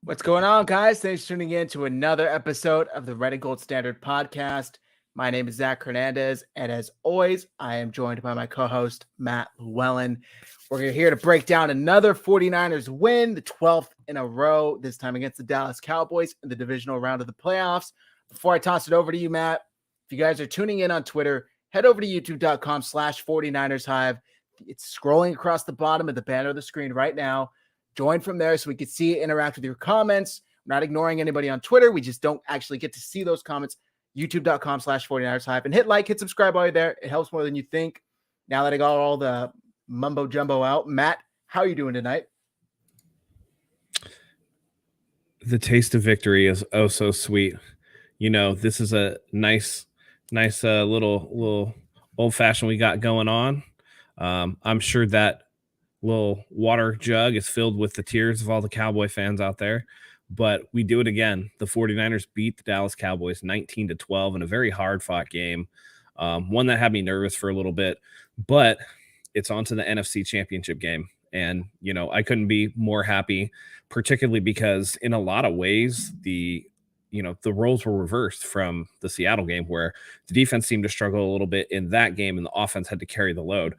What's going on, guys? Thanks for tuning in to another episode of the Red and Gold Standard podcast. My name is Zach Hernandez, and as always, I am joined by my co-host, Matt Llewellyn. We're here to break down another 49ers win, the 12th in a row, this time against the Dallas Cowboys in the divisional round of the playoffs. Before I toss it over to you, Matt, if you guys are tuning in on Twitter, head over to youtube.com/49ers Hive. It's scrolling across the bottom of the banner of the screen right now. Join from there so we can see, interact with your comments. We're not ignoring anybody on Twitter. We just don't actually get to see those comments. YouTube.com/49ers Hive. And hit like, hit subscribe while you're there. It helps more than you think. Now that I got all the mumbo jumbo out, Matt, how are you doing tonight? The taste of victory is oh so sweet. You know, this is a nice little old fashioned we got going on. I'm sure that little water jug is filled with the tears of all the Cowboy fans out there, but we do it again. The 49ers beat the Dallas Cowboys 19-12 in a very hard fought game. One that had me nervous for a little bit, but it's on to the NFC Championship game. And, you know, I couldn't be more happy, particularly because in a lot of ways, the roles were reversed from the Seattle game, where the defense seemed to struggle a little bit in that game and the offense had to carry the load.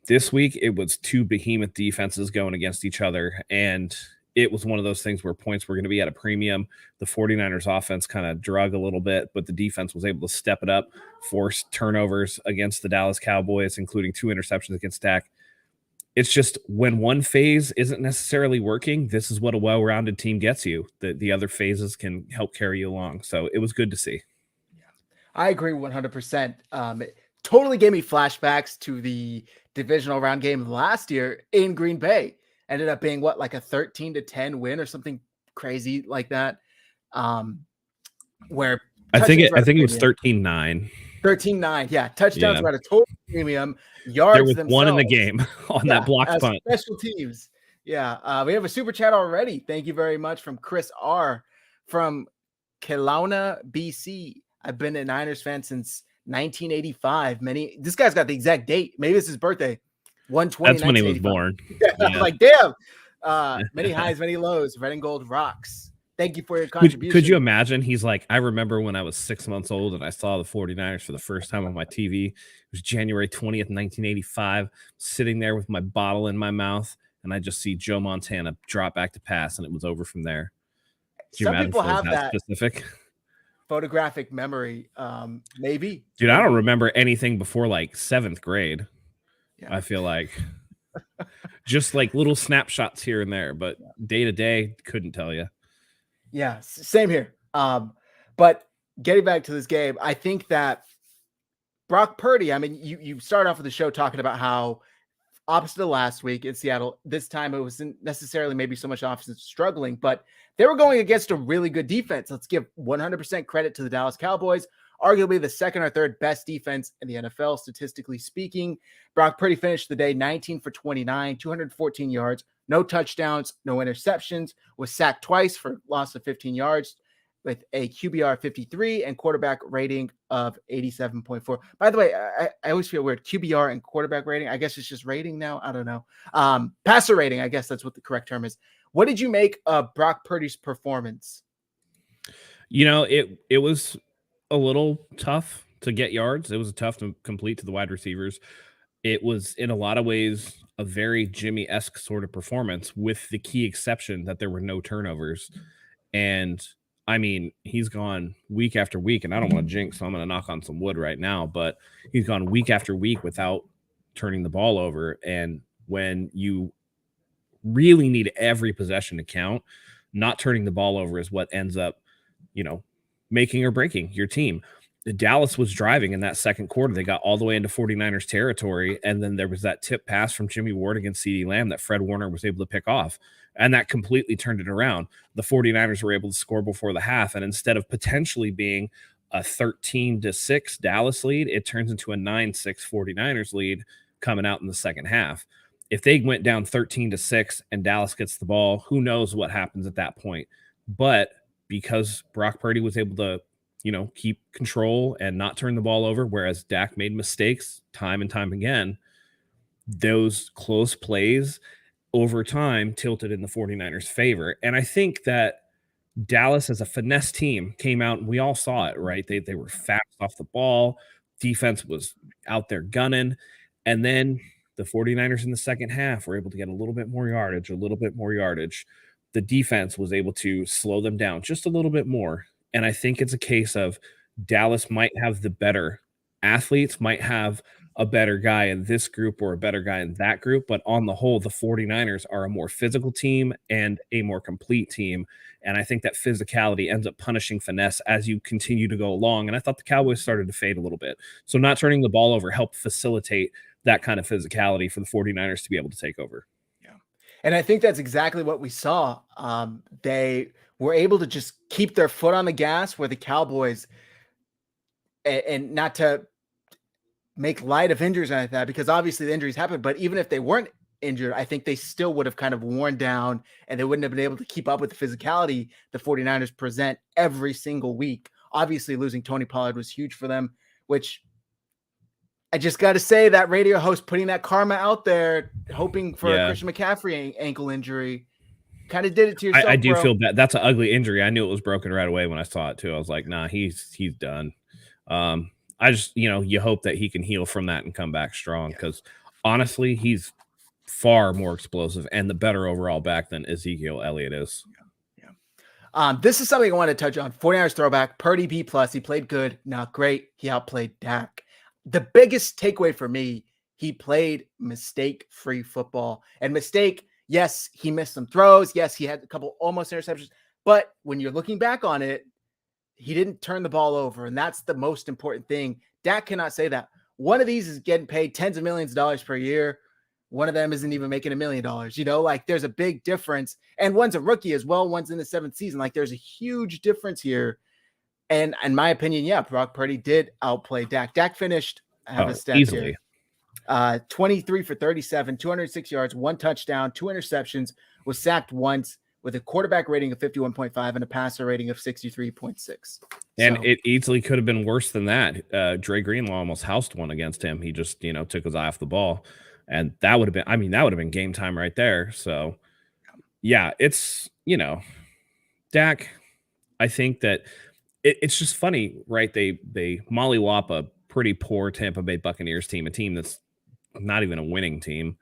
This week, it was two behemoth defenses going against each other, and it was one of those things where points were going to be at a premium. The 49ers offense kind of drug a little bit, but the defense was able to step it up, force turnovers against the Dallas Cowboys, including 2 interceptions against Dak. It's just when one phase isn't necessarily working, this is what a well-rounded team gets you. The other phases can help carry you along. So it was good to see. I agree 100%. It totally gave me flashbacks to the divisional round game last year in Green Bay. Ended up being like a 13-10 win or something crazy like that. Where I think it was 13-9. 13-9, yeah. Touchdowns were at a total premium. Yards there was themselves. One in the game on that blocked punt. Special teams. Yeah. We have a super chat already. Thank you very much from Chris R. from Kelowna, BC. I've been a Niners fan since 1985. This guy's got the exact date. Maybe it's his birthday. 120. That's when he was born. Yeah. Like, damn. Many highs, many lows. Red and Gold rocks. Thank you for your contribution. Could you imagine? He's like, I remember when I was 6 months old and I saw the 49ers for the first time on my TV. It was January 20th, 1985. Sitting there with my bottle in my mouth, and I just see Joe Montana drop back to pass, and it was over from there. Some people have that specific photographic memory. Maybe. Dude, I don't remember anything before like 7th grade. Yeah. I feel like just like little snapshots here and there, but day to day, couldn't tell you. Yeah, same here. But getting back to this game, I think that Brock Purdy, I mean, you start off with the show talking about how opposite of last week in Seattle, this time it wasn't necessarily maybe so much offense struggling, but they were going against a really good defense. Let's give 100% credit to the Dallas Cowboys, arguably the second or third best defense in the NFL, statistically speaking. Brock Purdy finished the day 19 for 29, 214 yards, no touchdowns, no interceptions, was sacked twice for loss of 15 yards with a QBR 53 and quarterback rating of 87.4. By the way, I always feel weird. QBR and quarterback rating. I guess it's just rating now. I don't know. Passer rating. I guess that's what the correct term is. What did you make of Brock Purdy's performance? You know, it was a little tough to get yards. It was tough to complete to the wide receivers. It was in a lot of ways a very Jimmy-esque sort of performance, with the key exception that there were no turnovers. And I mean, he's gone week after week, and I don't want to jinx, so I'm going to knock on some wood right now, but he's gone week after week without turning the ball over. And when you really need every possession to count, not turning the ball over is what ends up, making or breaking your team. Dallas was driving in that second quarter. They got all the way into 49ers territory, and then there was that tip pass from Jimmy Ward against CeeDee Lamb that Fred Warner was able to pick off, and that completely turned it around. The 49ers were able to score before the half, and instead of potentially being a 13-6 Dallas lead, it turns into a 9-6 49ers lead coming out in the second half. If they went down 13-6 and Dallas gets the ball, who knows what happens at that point. But because Brock Purdy was able to keep control and not turn the ball over, whereas Dak made mistakes time and time again, those close plays over time tilted in the 49ers' favor. And I think that Dallas as a finesse team came out and we all saw it, right? They were fast off the ball. Defense was out there gunning. And then the 49ers in the second half were able to get a little bit more yardage, a little bit more yardage. The defense was able to slow them down just a little bit more. And I think it's a case of Dallas might have the better athletes, might have a better guy in this group or a better guy in that group. But on the whole, the 49ers are a more physical team and a more complete team. And I think that physicality ends up punishing finesse as you continue to go along. And I thought the Cowboys started to fade a little bit. So not turning the ball over helped facilitate that kind of physicality for the 49ers to be able to take over. Yeah. And I think that's exactly what we saw. They were able to just keep their foot on the gas where the Cowboys, and not to make light of injuries like that, because obviously the injuries happen, but even if they weren't injured, I think they still would have kind of worn down and they wouldn't have been able to keep up with the physicality the 49ers present every single week. Obviously, losing Tony Pollard was huge for them, which I just got to say, that radio host putting that karma out there, hoping for a Christian McCaffrey ankle injury, kind of did it to yourself. I do feel bad. That's an ugly injury. I knew it was broken right away when I saw it too. I was like, nah, he's done. I just, you hope that he can heal from that and come back strong, because honestly, he's far more explosive and the better overall back than Ezekiel Elliott is. This is something I want to touch on. 49ers throwback, Purdy B+. He played good, not great. He outplayed Dak. The biggest takeaway for me, he played mistake-free football. And yes, he missed some throws. Yes, he had a couple almost interceptions. But when you're looking back on it, he didn't turn the ball over, and that's the most important thing. Dak cannot say that. One of these is getting paid tens of millions of dollars per year. One of them isn't even making $1 million. There's a big difference. And one's a rookie as well. One's in the 7th season. There's a huge difference here. And in my opinion, Brock Purdy did outplay Dak. Dak finished, I have a stat easily here, 23 for 37, 206 yards, 1 touchdown, 2 interceptions, was sacked once, with a quarterback rating of 51.5 and a passer rating of 63.6. And it easily could have been worse than that. Dre Greenlaw almost housed one against him. He just, took his eye off the ball. And that would have been game time right there. So, yeah, it's, Dak, I think that it's just funny, right? They mollywop a pretty poor Tampa Bay Buccaneers team, a team that's not even a winning team.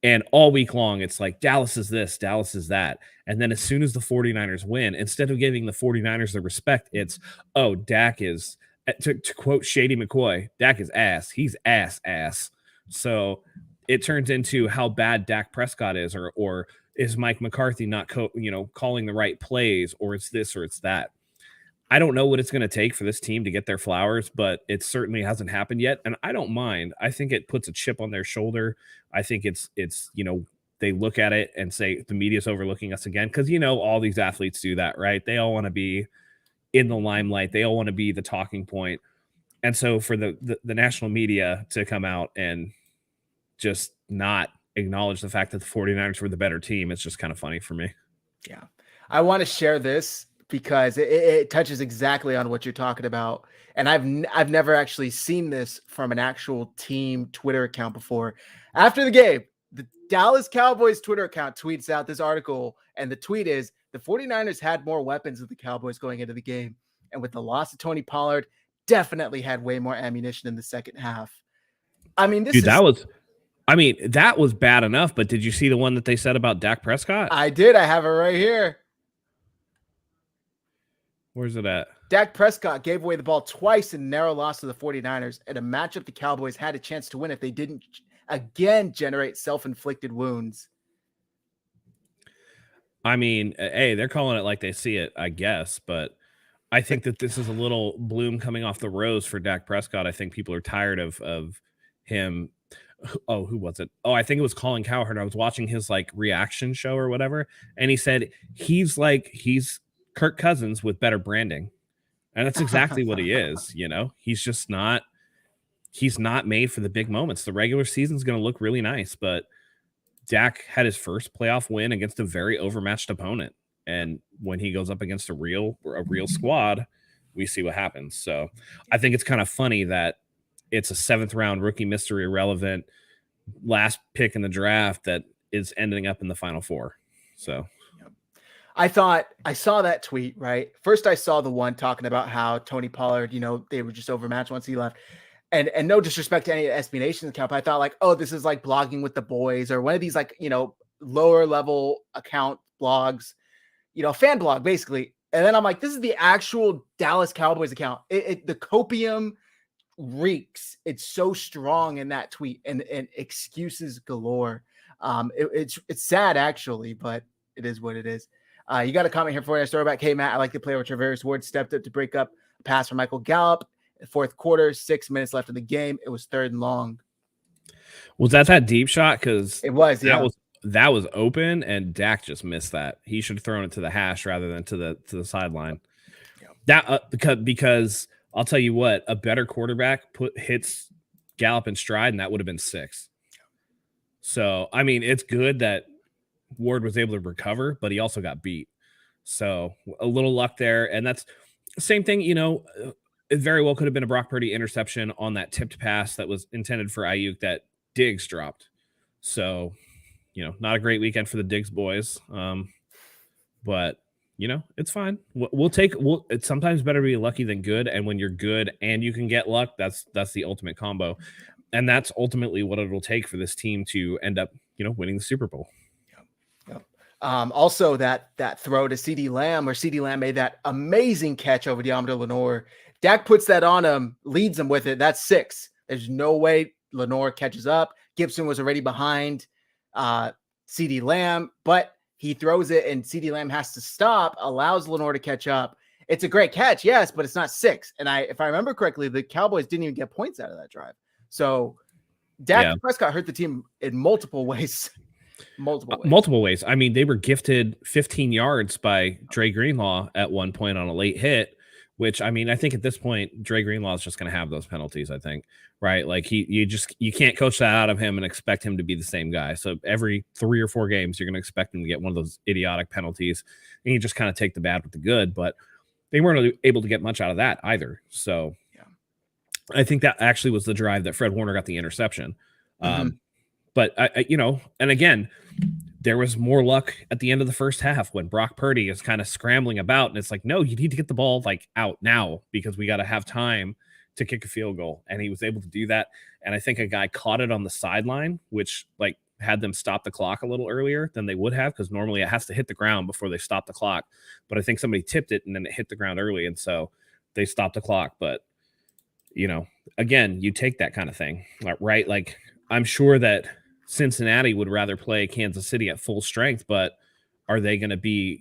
And all week long, it's like, Dallas is this, Dallas is that. And then as soon as the 49ers win, instead of giving the 49ers the respect, it's, oh, Dak is, to quote Shady McCoy, Dak is ass. He's ass. So it turns into how bad Dak Prescott is, or is Mike McCarthy not calling the right plays, or it's this or it's that. I don't know what it's going to take for this team to get their flowers, but it certainly hasn't happened yet. And I don't mind. I think it puts a chip on their shoulder. I think it's they look at it and say the media's overlooking us again, because all these athletes do that, right? They all want to be in the limelight. They all want to be the talking point. And so for the national media to come out and just not acknowledge the fact that the 49ers were the better team, it's just kind of funny for me. Yeah. I want to share this because it touches exactly on what you're talking about. And I've never actually seen this from an actual team Twitter account before. After the game, the Dallas Cowboys Twitter account tweets out this article, and the tweet is, the 49ers had more weapons than the Cowboys going into the game. And with the loss of Tony Pollard, definitely had way more ammunition in the second half. I mean, that was bad enough, but did you see the one that they said about Dak Prescott? I did. I have it right here. Where's it at? Dak Prescott gave away the ball twice in a narrow loss to the 49ers, and a matchup the Cowboys had a chance to win if they didn't again generate self-inflicted wounds. I mean, hey, they're calling it like they see it, I guess, but I think that this is a little bloom coming off the rose for Dak Prescott. I think people are tired of him. Oh, who was it? Oh, I think it was Colin Cowherd. I was watching his reaction show or whatever, and he said he's Kirk Cousins with better branding. And that's exactly what he is. He's just he's not made for the big moments. The regular season's going to look really nice, but Dak had his first playoff win against a very overmatched opponent. And when he goes up against a real squad, we see what happens. So I think it's kind of funny that it's a 7th round rookie, Mr. Irrelevant, last pick in the draft that is ending up in the Final Four. So I thought I saw that tweet, right? First, I saw the one talking about how Tony Pollard, they were just overmatched once he left. And no disrespect to any SB Nation account, but I thought like, oh, this is like blogging with the boys or one of these like, lower level account blogs, fan blog basically. And then I'm like, this is the actual Dallas Cowboys account. The copium reeks. It's so strong in that tweet and excuses galore. It's sad actually, but it is what it is. You got a comment here for you. Story about Matt. I like the play where Travis Ward stepped up to break up a pass from Michael Gallup. Fourth quarter, 6 minutes left in the game. It was 3rd and long. Was that deep shot? Because it was, that was open, and Dak just missed that. He should have thrown it to the hash rather than to the sideline. Yeah. That because I'll tell you what, a better quarterback hits Gallup in stride, and that would have been 6. So I mean, it's good that Ward was able to recover, but he also got beat. So a little luck there, and that's the same thing. It very well could have been a Brock Purdy interception on that tipped pass that was intended for Ayuk that Diggs dropped. So, not a great weekend for the Diggs boys. But it's fine. It's sometimes better to be lucky than good. And when you're good and you can get luck, that's the ultimate combo. And that's ultimately what it'll take for this team to end up, winning the Super Bowl. Also that throw to CeeDee Lamb, where CeeDee Lamb made that amazing catch over Deommodore Lenoir. Dak puts that on him, leads him with it. That's 6. There's no way Lenoir catches up. Gibson was already behind CeeDee Lamb, but he throws it and CeeDee Lamb has to stop, allows Lenoir to catch up. It's a great catch, yes, but it's not 6. And if I remember correctly, the Cowboys didn't even get points out of that drive. So Dak Prescott hurt the team in multiple ways. Multiple ways. I mean, they were gifted 15 yards by Dre Greenlaw at one point on a late hit, which, I mean, I think at this point, Dre Greenlaw is just going to have those penalties, I think, right? Like you can't coach that out of him and expect him to be the same guy. So every 3 or 4 games, you're going to expect him to get one of those idiotic penalties, and you just kind of take the bad with the good, but they weren't able to get much out of that either. So I think that actually was the drive that Fred Warner got the interception. But and again, there was more luck at the end of the first half when Brock Purdy is kind of scrambling about, and it's like, no, you need to get the ball like out now because we got to have time to kick a field goal. And he was able to do that. And I think a guy caught it on the sideline, which like had them stop the clock a little earlier than they would have, because normally it has to hit the ground before they stop the clock. But I think somebody tipped it and then it hit the ground early, and so they stopped the clock. But again, you take that kind of thing, right? Like, I'm sure that Cincinnati would rather play Kansas City at full strength, but are they going to be,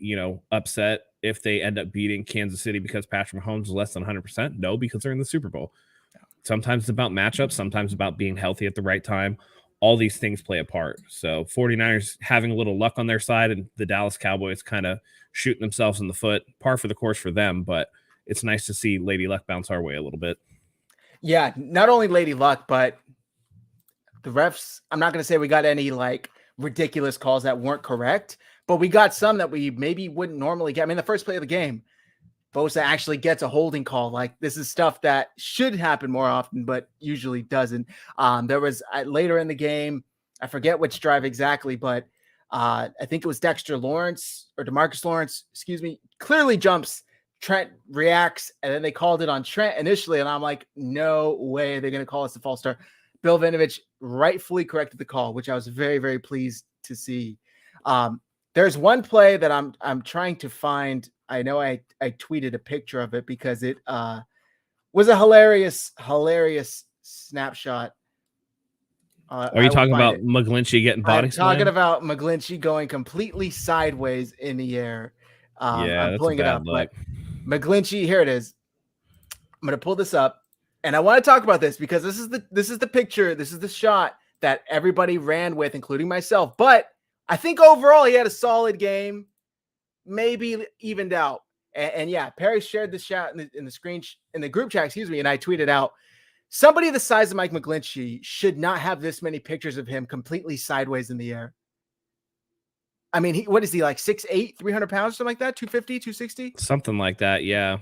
upset if they end up beating Kansas City because Patrick Mahomes is less than 100%? No, because they're in the Super Bowl. Sometimes it's about matchups, sometimes about being healthy at the right time. All these things play a part. So 49ers having a little luck on their side, and the Dallas Cowboys kind of shooting themselves in the foot. Par for the course for them, but it's nice to see Lady Luck bounce our way a little bit. Yeah, not only Lady Luck, but the refs, I'm not going to say we got any like ridiculous calls that weren't correct, but we got some that we maybe wouldn't normally get. I mean, the first play of the game, Bosa actually gets a holding call. Like, this is stuff that should happen more often, but usually doesn't. There was later in the game, I forget which drive exactly, but I think it was Dexter Lawrence or DeMarcus Lawrence, clearly jumps. Trent reacts, and then they called it on Trent initially, and I'm like, no way they're going to call us a false start. Bill Vinovich rightfully corrected the call, which I was very, very pleased to see. There's one play that I'm trying to find. I know I tweeted a picture of it because it was a hilarious snapshot. Are you talking about McGlinchey getting body slammed? I'm talking about McGlinchey going completely sideways in the air. I'm pulling it up, but McGlinchey, here it is. I'm going to pull this up, and I want to talk about this because this is the picture. This is the shot that everybody ran with, including myself. But I think overall he had a solid game, maybe evened out. And yeah, Perry shared the shot in the group chat, and I tweeted out, somebody the size of Mike McGlinchey should not have this many pictures of him completely sideways in the air. I mean, what is he, like 6'8", 300 pounds, something like that? 250, 260? Something like that, yeah.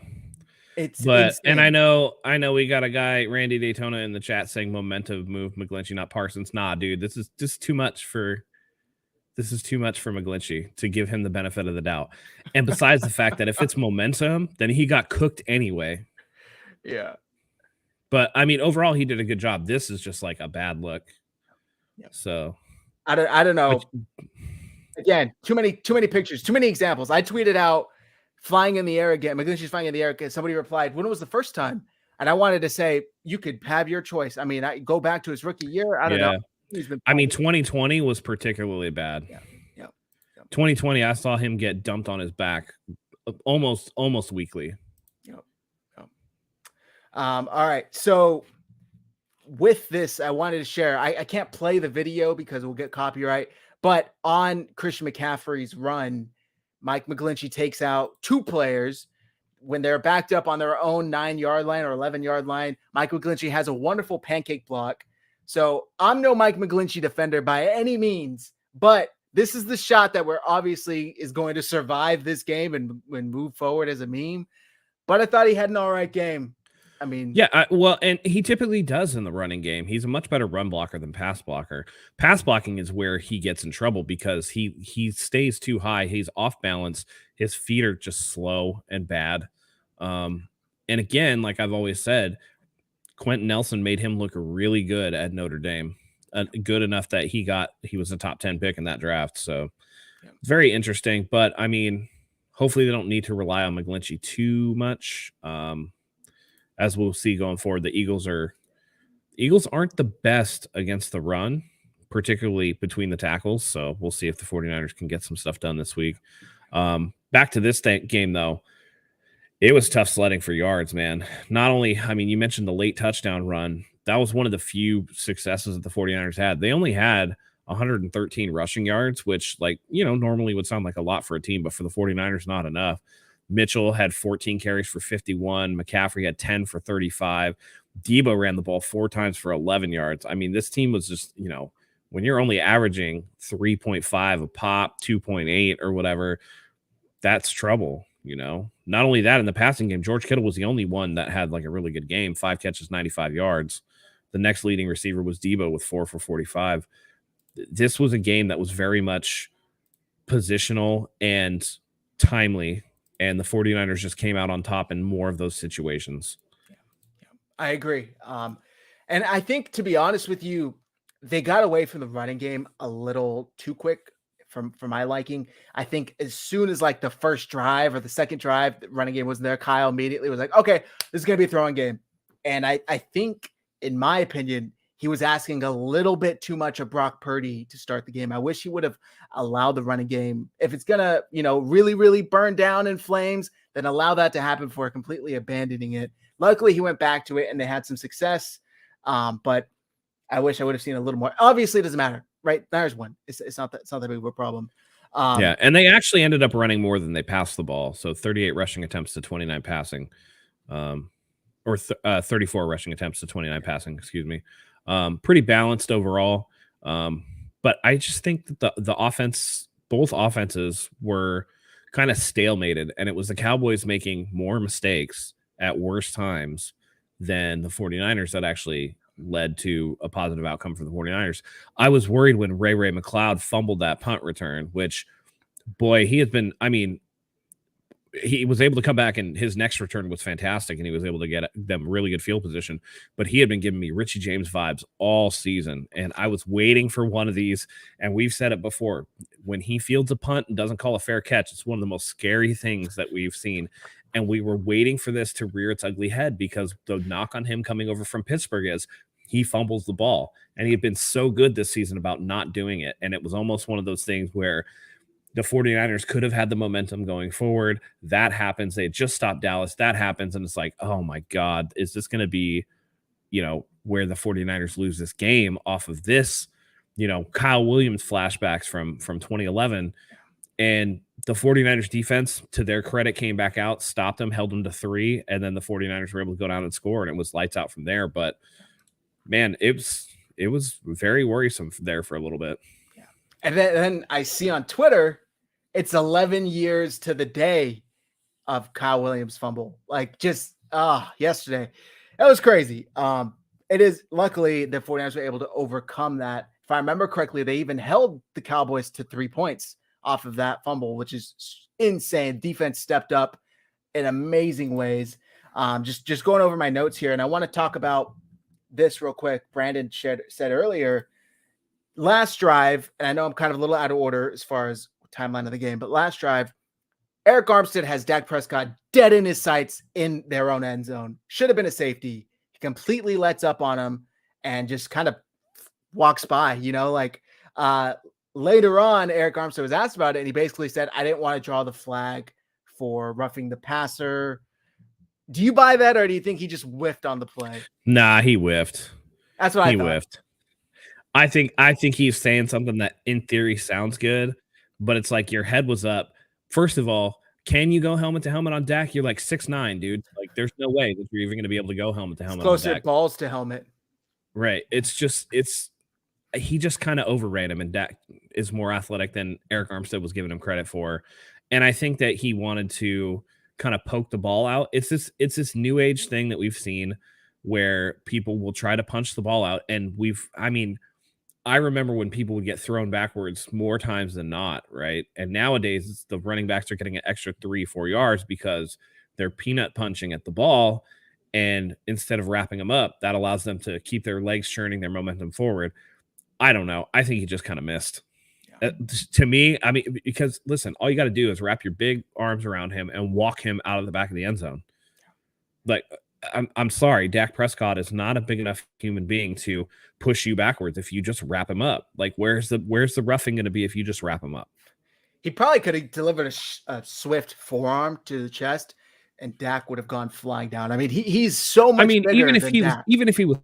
It's insane. And I know we got a guy, Randy Daytona, in the chat saying momentum move McGlinchey, not Parsons. Nah, dude, this is just too much for this is too much for McGlinchey to give him the benefit of the doubt. And besides the fact that if it's momentum, then he got cooked anyway. Yeah. But I mean, overall, he did a good job. This is just like a bad look. Yeah. So I don't know. Again, too many pictures, too many examples. I tweeted out flying in the air again. McGlinchey's flying in the air again. Somebody replied, when was the first time? And I wanted to say, you could have your choice. I mean, I go back to his rookie year. I don't know. He's been 2020 was particularly bad. Yeah. 2020, I saw him get dumped on his back almost weekly. All right. So with this, I wanted to share. I can't play the video because we'll get copyright. But on Christian McCaffrey's run, Mike McGlinchey takes out two players when they're backed up on their own 9-yard line or 11-yard line. Mike McGlinchey has a wonderful pancake block. So I'm no Mike McGlinchey defender by any means, but this is the shot that we're obviously is going to survive this game and move forward as a meme. But I thought he had an all right game. I mean, yeah, well, and he typically does in the running game. He's a much better run blocker than pass blocker. Pass blocking is where he gets in trouble because he stays too high. He's off balance. His feet are just slow and bad. And again, like I've always said, Quentin Nelson made him look really good at Notre Dame, good enough that he was a top 10 pick in that draft. So very interesting. But I mean, hopefully they don't need to rely on McGlinchey too much. As we'll see going forward, the Eagles aren't the best against the run, particularly between the tackles. So we'll see if the 49ers can get some stuff done this week. Back to this game, though. It was tough sledding for yards, man. Not only, I mean, you mentioned the late touchdown run. That was one of the few successes that the 49ers had. They only had 113 rushing yards, which, like, normally would sound like a lot for a team, but for the 49ers, not enough. Mitchell had 14 carries for 51. McCaffrey had 10 for 35. Debo ran the ball 4 times for 11 yards. I mean, this team was just, when you're only averaging 3.5 a pop, 2.8 or whatever, that's trouble, Not only that, in the passing game, George Kittle was the only one that had like a really good game, 5 catches, 95 yards. The next leading receiver was Debo with 4 for 45. This was a game that was very much positional and timely. And the 49ers just came out on top in more of those situations. I agree. And I think, to be honest with you, they got away from the running game a little too quick for my liking. I think as soon as like the first drive or the second drive, the running game wasn't there, Kyle immediately was like, okay, this is going to be a throwing game. And I think, in my opinion, he was asking a little bit too much of Brock Purdy to start the game. I wish he would have allowed the running game. If it's going to, really, really burn down in flames, then allow that to happen before completely abandoning it. Luckily, he went back to it and they had some success. But I wish I would have seen a little more. Obviously, it doesn't matter, right? There's one. It's not that big of a problem. Yeah, and they actually ended up running more than they passed the ball. So 38 rushing attempts to 29 passing, or 34 rushing attempts to 29 passing. Excuse me. Pretty balanced overall. But I just think that the offense, both offenses were kind of stalemated, and it was the Cowboys making more mistakes at worse times than the 49ers that actually led to a positive outcome for the 49ers. I was worried when Ray McLeod fumbled that punt return, which, boy, he was able to come back, and his next return was fantastic, and he was able to get them really good field position. But he had been giving me Richie James vibes all season, and I was waiting for one of these. And we've said it before, when he fields a punt and doesn't call a fair catch, it's one of the most scary things that we've seen. And we were waiting for this to rear its ugly head, because the knock on him coming over from Pittsburgh is he fumbles the ball. And he had been so good this season about not doing it. And it was almost one of those things where the 49ers could have had the momentum going forward. That happens. They had just stopped Dallas. That happens. And it's like, oh my God, is this going to be, where the 49ers lose this game off of this, Kyle Williams flashbacks from 2011. And the 49ers defense, to their credit, came back out, stopped them, held them to 3. And then the 49ers were able to go down and score, and it was lights out from there. But man, it was very worrisome there for a little bit. Yeah. And then I see on Twitter, it's 11 years to the day of Kyle Williams' fumble. Like, just yesterday. That was crazy. It is, luckily, the 49ers were able to overcome that If I remember correctly, they even held the Cowboys to 3 points off of that fumble, which is insane. Defense stepped up in amazing ways. Just going over my notes here, and I want to talk about this real quick. Brandon said earlier, last drive, and I know I'm kind of a little out of order as far as timeline of the game, but last drive, Eric Armstead has Dak Prescott dead in his sights in their own end zone. Should have been a safety. He completely lets up on him and just kind of walks by, later on, Eric Armstead was asked about it, and he basically said, I didn't want to draw the flag for roughing the passer. Do you buy that, or do you think he just whiffed on the play? Nah, he whiffed. That's what I thought. He whiffed. I think he's saying something that in theory sounds good, but it's like your head was up. First of all, can you go helmet to helmet on Dak? You're like 6'9", dude. Like, there's no way that you're even going to be able to go helmet to helmet on Dak. Closer balls to helmet. Right. He just kind of overran him, and Dak is more athletic than Eric Armstead was giving him credit for. And I think that he wanted to kind of poke the ball out. It's this new age thing that we've seen where people will try to punch the ball out. And I remember when people would get thrown backwards more times than not, right? And nowadays the running backs are getting an extra 3-4 yards because they're peanut punching at the ball. And instead of wrapping them up, that allows them to keep their legs churning, their momentum forward. I don't know. I think he just kind of missed. Yeah. To me, because listen, all you got to do is wrap your big arms around him and walk him out of the back of the end zone. Like, I'm sorry, Dak Prescott is not a big enough human being to push you backwards if you just wrap him up. Like, where's the roughing going to be if you just wrap him up? He probably could have delivered a swift forearm to the chest, and Dak would have gone flying down. I mean, he's so much bigger even if than he Dak. Even if he was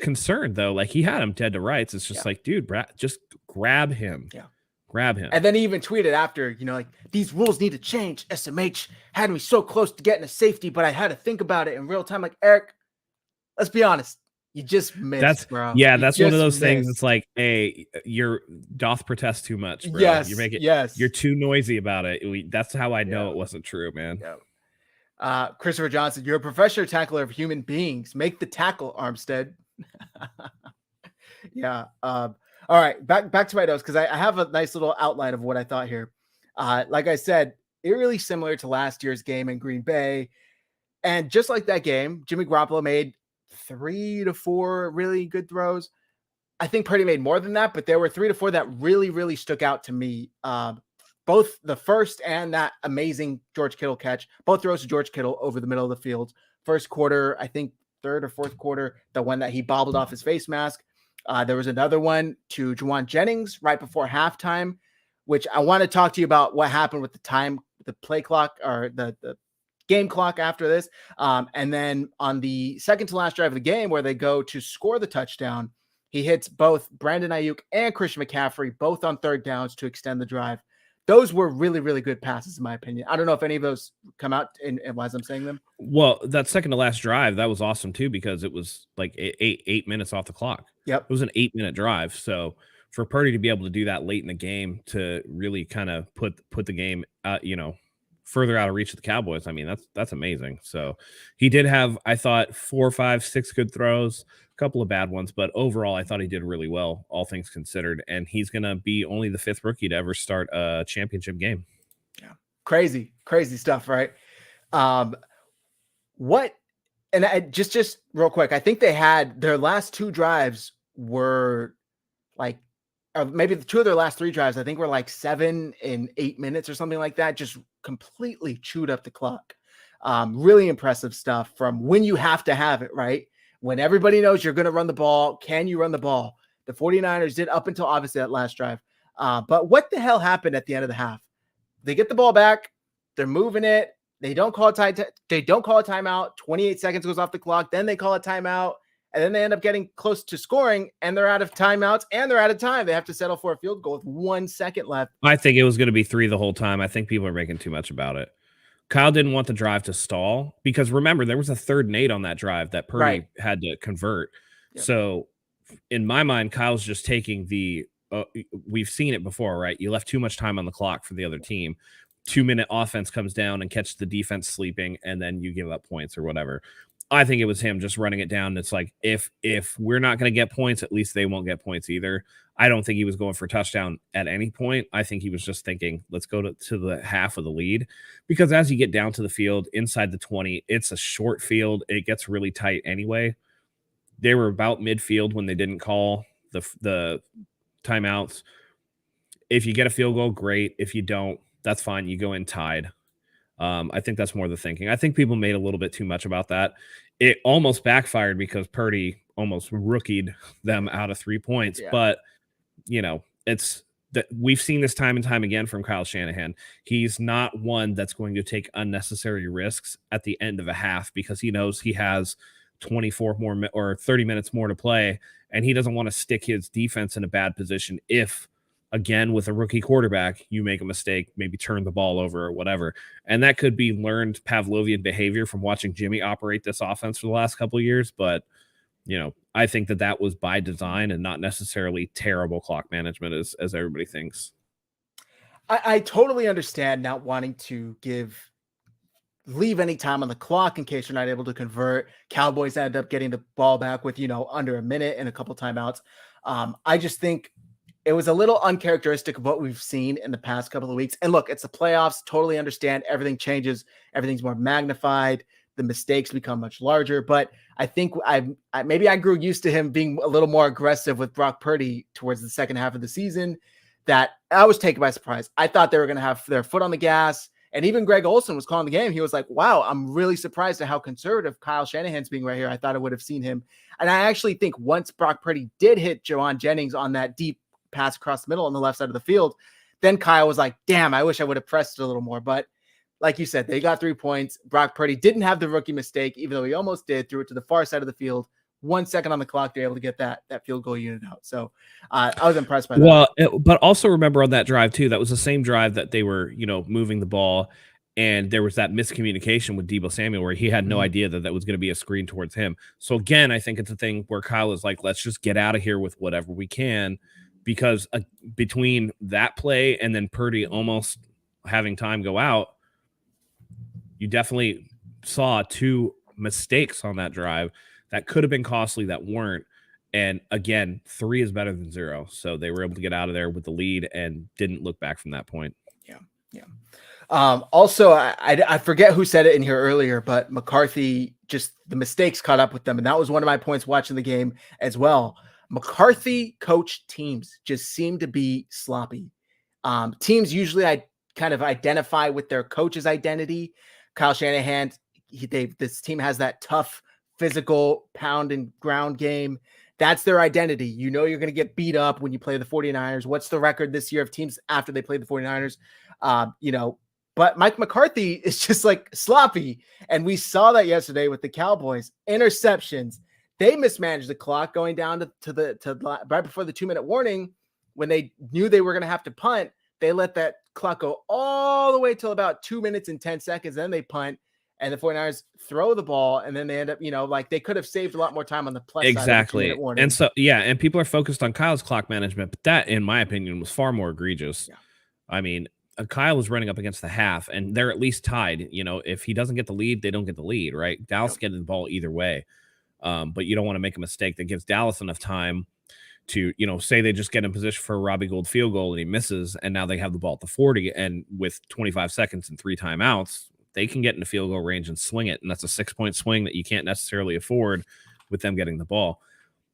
concerned, though, like, he had him dead to rights. It's just like, dude, just grab him. Yeah. Grab him. And then he even tweeted after, like, these rules need to change. SMH had me so close to getting a safety, but I had to think about it in real time. Like, Eric, let's be honest. You just missed, bro. Yeah, that's one of those things. It's like, hey, you're doth protest too much, bro. Yes, you make it. Yes, you're too noisy about it. That's how I know it wasn't true, man. Yeah. Christopher Johnson, you're a professional tackler of human beings. Make the tackle, Armstead. Yeah. All right, back to my notes, because I have a nice little outline of what I thought here. Like I said, eerily similar to last year's game in Green Bay. And just like that game, Jimmy Garoppolo made 3 to 4 really good throws. I think Purdy made more than that, but there were 3 to 4 that really, really stuck out to me. Both the first and that amazing George Kittle catch, both throws to George Kittle over the middle of the field. First quarter, I think third or fourth quarter, the one that he bobbled off his face mask. There was another one to Juwan Jennings right before halftime, which I want to talk to you about what happened with the play clock, or the game clock after this. And then on the second to last drive of the game, where they go to score the touchdown, he hits both Brandon Ayuk and Christian McCaffrey, both on third downs to extend the drive. Those were really, really good passes, in my opinion. I don't know if any of those come out as I'm saying them. Well, that second to last drive, that was awesome too, because it was like 8 minutes off the clock. Yep. It was an 8-minute drive. So for Purdy to be able to do that late in the game to really kind of put the game, further out of reach of the Cowboys, I mean, that's amazing. So he did have, I thought, 4, 5, 6 good throws, a couple of bad ones, but overall I thought he did really well, all things considered. And he's going to be only the 5th rookie to ever start a championship game. Yeah. Crazy stuff, right? Just real quick, I think they had their last 2 drives were like, or maybe 2 of their last 3 drives, I think, were like 7 and 8 minutes or something like that. Just completely chewed up the clock. Really impressive stuff from when you have to have it, right? When everybody knows you're going to run the ball, can you run the ball? The 49ers did up until obviously that last drive. But what the hell happened at the end of the half? They get the ball back. They're moving it. They don't call a timeout. 28 seconds goes off the clock. Then they call a timeout. And then they end up getting close to scoring, and they're out of timeouts, and they're out of time. They have to settle for a field goal with 1 second left. I think it was going to be 3 the whole time. I think people are making too much about it. Kyle didn't want the drive to stall, because remember, there was a 3rd and 8 on that drive that Purdy had to convert. Yep. So in my mind, Kyle's just taking we've seen it before, right? You left too much time on the clock for the other team. 2-minute offense comes down and catches the defense sleeping, and then you give up points or whatever. I think it was him just running it down. It's like, if we're not going to get points, at least they won't get points either. I don't think he was going for a touchdown at any point. I think he was just thinking, let's go to the half of the lead, because as you get down to the field inside the 20, it's a short field. It gets really tight anyway. They were about midfield when they didn't call the timeouts. If you get a field goal, great. If you don't, that's fine. You go in tied. I think that's more the thinking. I think people made a little bit too much about that. It almost backfired because Purdy almost rookied them out of 3 points. Yeah. But, it's that we've seen this time and time again from Kyle Shanahan. He's not one that's going to take unnecessary risks at the end of a half because he knows he has 24 more or 30 minutes more to play, and he doesn't want to stick his defense in a bad position if, again, with a rookie quarterback, you make a mistake, maybe turn the ball over or whatever. And that could be learned Pavlovian behavior from watching Jimmy operate this offense for the last couple of years. But, I think that was by design and not necessarily terrible clock management as everybody thinks. I totally understand not wanting to leave any time on the clock in case you're not able to convert. Cowboys end up getting the ball back with, under a minute and a couple timeouts. I just think it was a little uncharacteristic of what we've seen in the past couple of weeks. And look, it's the playoffs. Totally understand. Everything changes. Everything's more magnified. The mistakes become much larger. But I think maybe I grew used to him being a little more aggressive with Brock Purdy towards the second half of the season, that I was taken by surprise. I thought they were going to have their foot on the gas. And even Greg Olson was calling the game. He was like, wow, I'm really surprised at how conservative Kyle Shanahan's being right here. I thought I would have seen him. And I actually think once Brock Purdy did hit Jawan Jennings on that deep pass across the middle on the left side of the field, then Kyle was like, damn, I wish I would have pressed it a little more. But like you said, they got 3 points. Brock Purdy didn't have the rookie mistake, even though he almost did, threw it to the far side of the field. 1 second on the clock, they're able to get that field goal unit out. So I was impressed by that. Well, but also remember on that drive too, that was the same drive that they were, moving the ball, and there was that miscommunication with Deebo Samuel where he had no idea that was going to be a screen towards him. So again, I think it's a thing where Kyle is like, let's just get out of here with whatever we can, because between that play and then Purdy almost having time go out, you definitely saw 2 mistakes on that drive that could have been costly that weren't. And again, 3 is better than 0. So they were able to get out of there with the lead and didn't look back from that point. Yeah. Also, I forget who said it in here earlier, but McCarthy, just the mistakes caught up with them. And that was one of my points watching the game as well. McCarthy coached teams just seem to be sloppy. Teams usually kind of identify with their coach's identity. Kyle Shanahan, this team has that tough, physical pound and ground game. That's their identity. You're going to get beat up when you play the 49ers. What's the record this year of teams after they played the 49ers? But Mike McCarthy is just like sloppy. And we saw that yesterday with the Cowboys. Interceptions. They mismanaged the clock going down to right before the 2-minute warning. When they knew they were going to have to punt, they let that clock go all the way till about 2 minutes and 10 seconds. Then they punt, and the 49ers throw the ball, and then they end up, like they could have saved a lot more time on the plus exactly. side of the 2-minute warning. And so, and people are focused on Kyle's clock management, but that, in my opinion, was far more egregious. Yeah. I mean, Kyle was running up against the half, and they're at least tied. If he doesn't get the lead, they don't get the lead, right? Dallas getting the ball either way. But you don't want to make a mistake that gives Dallas enough time to, say they just get in position for a Robbie Gould field goal and he misses, and now they have the ball at the 40, and with 25 seconds and 3 timeouts, they can get into field goal range and swing it. And that's a 6-point swing that you can't necessarily afford with them getting the ball.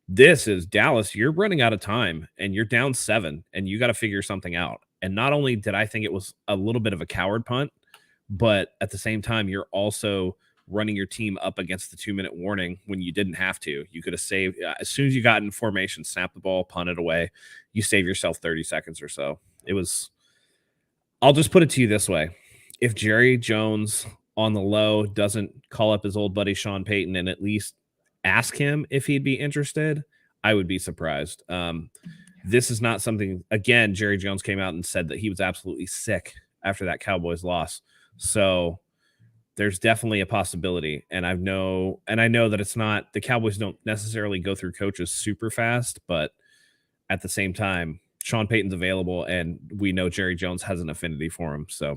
This is Dallas. You're running out of time and you're down 7, and you got to figure something out. And not only did I think it was a little bit of a coward punt, but at the same time, you're also running your team up against the 2-minute warning when you didn't have to. You could have saved, as soon as you got in formation, snap the ball, punt it away. You save yourself 30 seconds or so. I'll just put it to you this way. If Jerry Jones on the low doesn't call up his old buddy Sean Payton and at least ask him if he'd be interested, I would be surprised. This is not something, again, Jerry Jones came out and said that he was absolutely sick after that Cowboys loss. So there's definitely a possibility. And I know that it's not, the Cowboys don't necessarily go through coaches super fast, but at the same time, Sean Payton's available and we know Jerry Jones has an affinity for him. So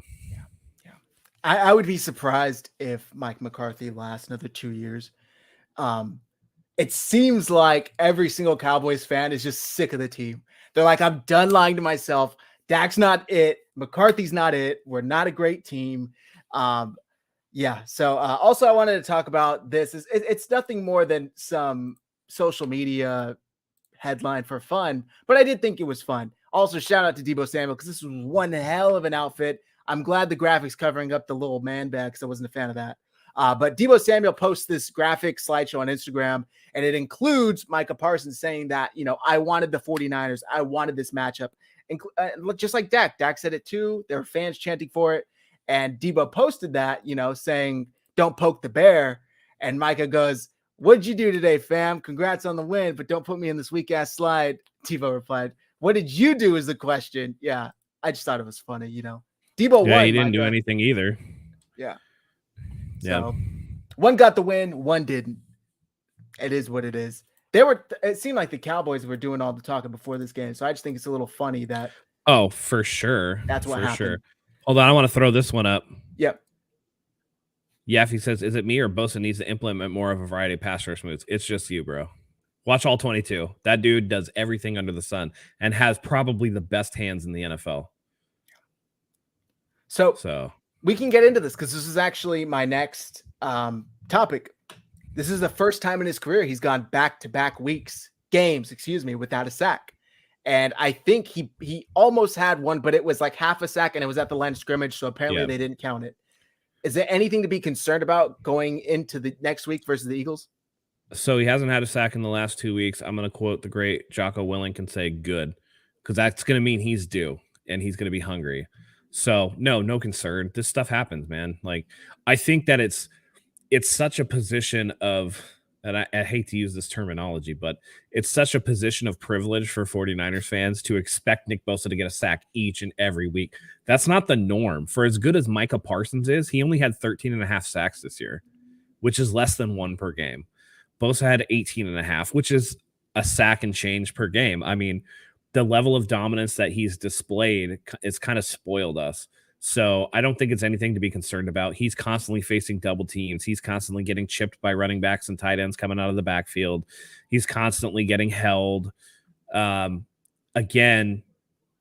I would be surprised if Mike McCarthy lasts another 2 years. It seems like every single Cowboys fan is just sick of the team. They're like, I'm done lying to myself. Dak's not it. McCarthy's not it. We're not a great team. Yeah. So also I wanted to talk about this. It's nothing more than some social media headline for fun, but I did think it was fun. Also, shout out to Deebo Samuel because this was one hell of an outfit. I'm glad the graphics covering up the little man bag because I wasn't a fan of that. But Deebo Samuel posts this graphic slideshow on Instagram, and it includes Micah Parsons saying that, I wanted the 49ers. I wanted this matchup. Just like Dak. Dak said it too. There were fans chanting for it. And Deebo posted that, saying, don't poke the bear. And Micah goes, what'd you do today, fam? Congrats on the win, but don't put me in this weak-ass slide. Deebo replied, what did you do is the question. Yeah, I just thought it was funny, Deebo won. He didn't do anything either. Yeah. Yeah. So one got the win, one didn't. It is what it is. It seemed like the Cowboys were doing all the talking before this game. So I just think it's a little funny that. Oh, for sure. That's what happened. Sure. Hold on. I want to throw this one up. Yep. Yaffy says, is it me or Bosa needs to implement more of a variety of pass rush moves? It's just you, bro. Watch all 22. That dude does everything under the sun and has probably the best hands in the NFL. So we can get into this because this is actually my next topic. This is the first time in his career he's gone back-to-back games, without a sack. And I think he almost had one, but it was like half a sack and it was at the line of scrimmage. So apparently they didn't count it. Is there anything to be concerned about going into the next week versus the Eagles? So he hasn't had a sack in the last 2 weeks. I'm going to quote the great Jocko Willink and say good, because that's going to mean he's due and he's going to be hungry. So no concern. This stuff happens, man. Like, I think that it's such a position of, and I hate to use this terminology, but it's such a position of privilege for 49ers fans to expect Nick Bosa to get a sack each and every week. That's not the norm. For as good as Micah Parsons is, he only had 13.5 sacks this year, which is less than one per game. Bosa had 18.5, which is a sack and change per game. I mean, the level of dominance that he's displayed is kind of spoiled us. So I don't think it's anything to be concerned about. He's constantly facing double teams. He's constantly getting chipped by running backs and tight ends coming out of the backfield. He's constantly getting held. Again,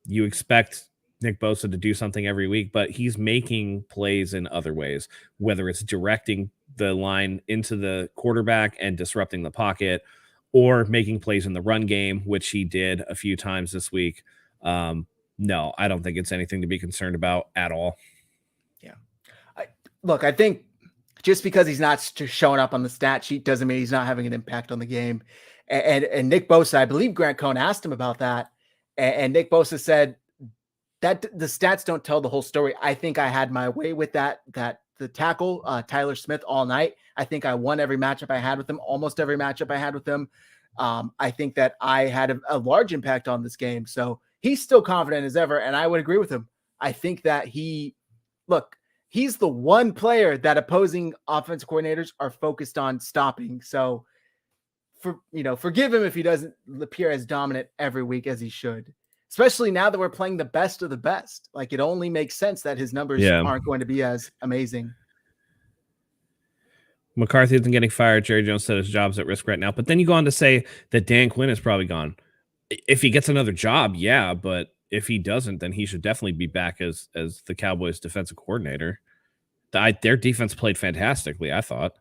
you expect Nick Bosa to do something every week, but he's making plays in other ways, whether it's directing the line into the quarterback and disrupting the pocket, or making plays in the run game, which he did a few times this week. No, I don't think it's anything to be concerned about at all. Yeah. I think just because he's not showing up on the stat sheet doesn't mean he's not having an impact on the game. And Nick Bosa, I believe Grant Cohn asked him about that. And Nick Bosa said that the stats don't tell the whole story. I think I had my way with the tackle, Tyler Smith, all night. I think I won every matchup I had with him, almost every matchup I had with him. I think that I had a large impact on this game. So he's still confident as ever, and I would agree with him. I think that he's the one player that opposing offensive coordinators are focused on stopping. So forgive him if he doesn't appear as dominant every week as he should, especially now that we're playing the best of the best. Like, it only makes sense that his numbers aren't going to be as amazing. McCarthy isn't getting fired. Jerry Jones said his job's at risk right now. But then you go on to say that Dan Quinn is probably gone. If he gets another job, yeah, but if he doesn't, then he should definitely be back as the Cowboys defensive coordinator. Their defense played fantastically, I thought.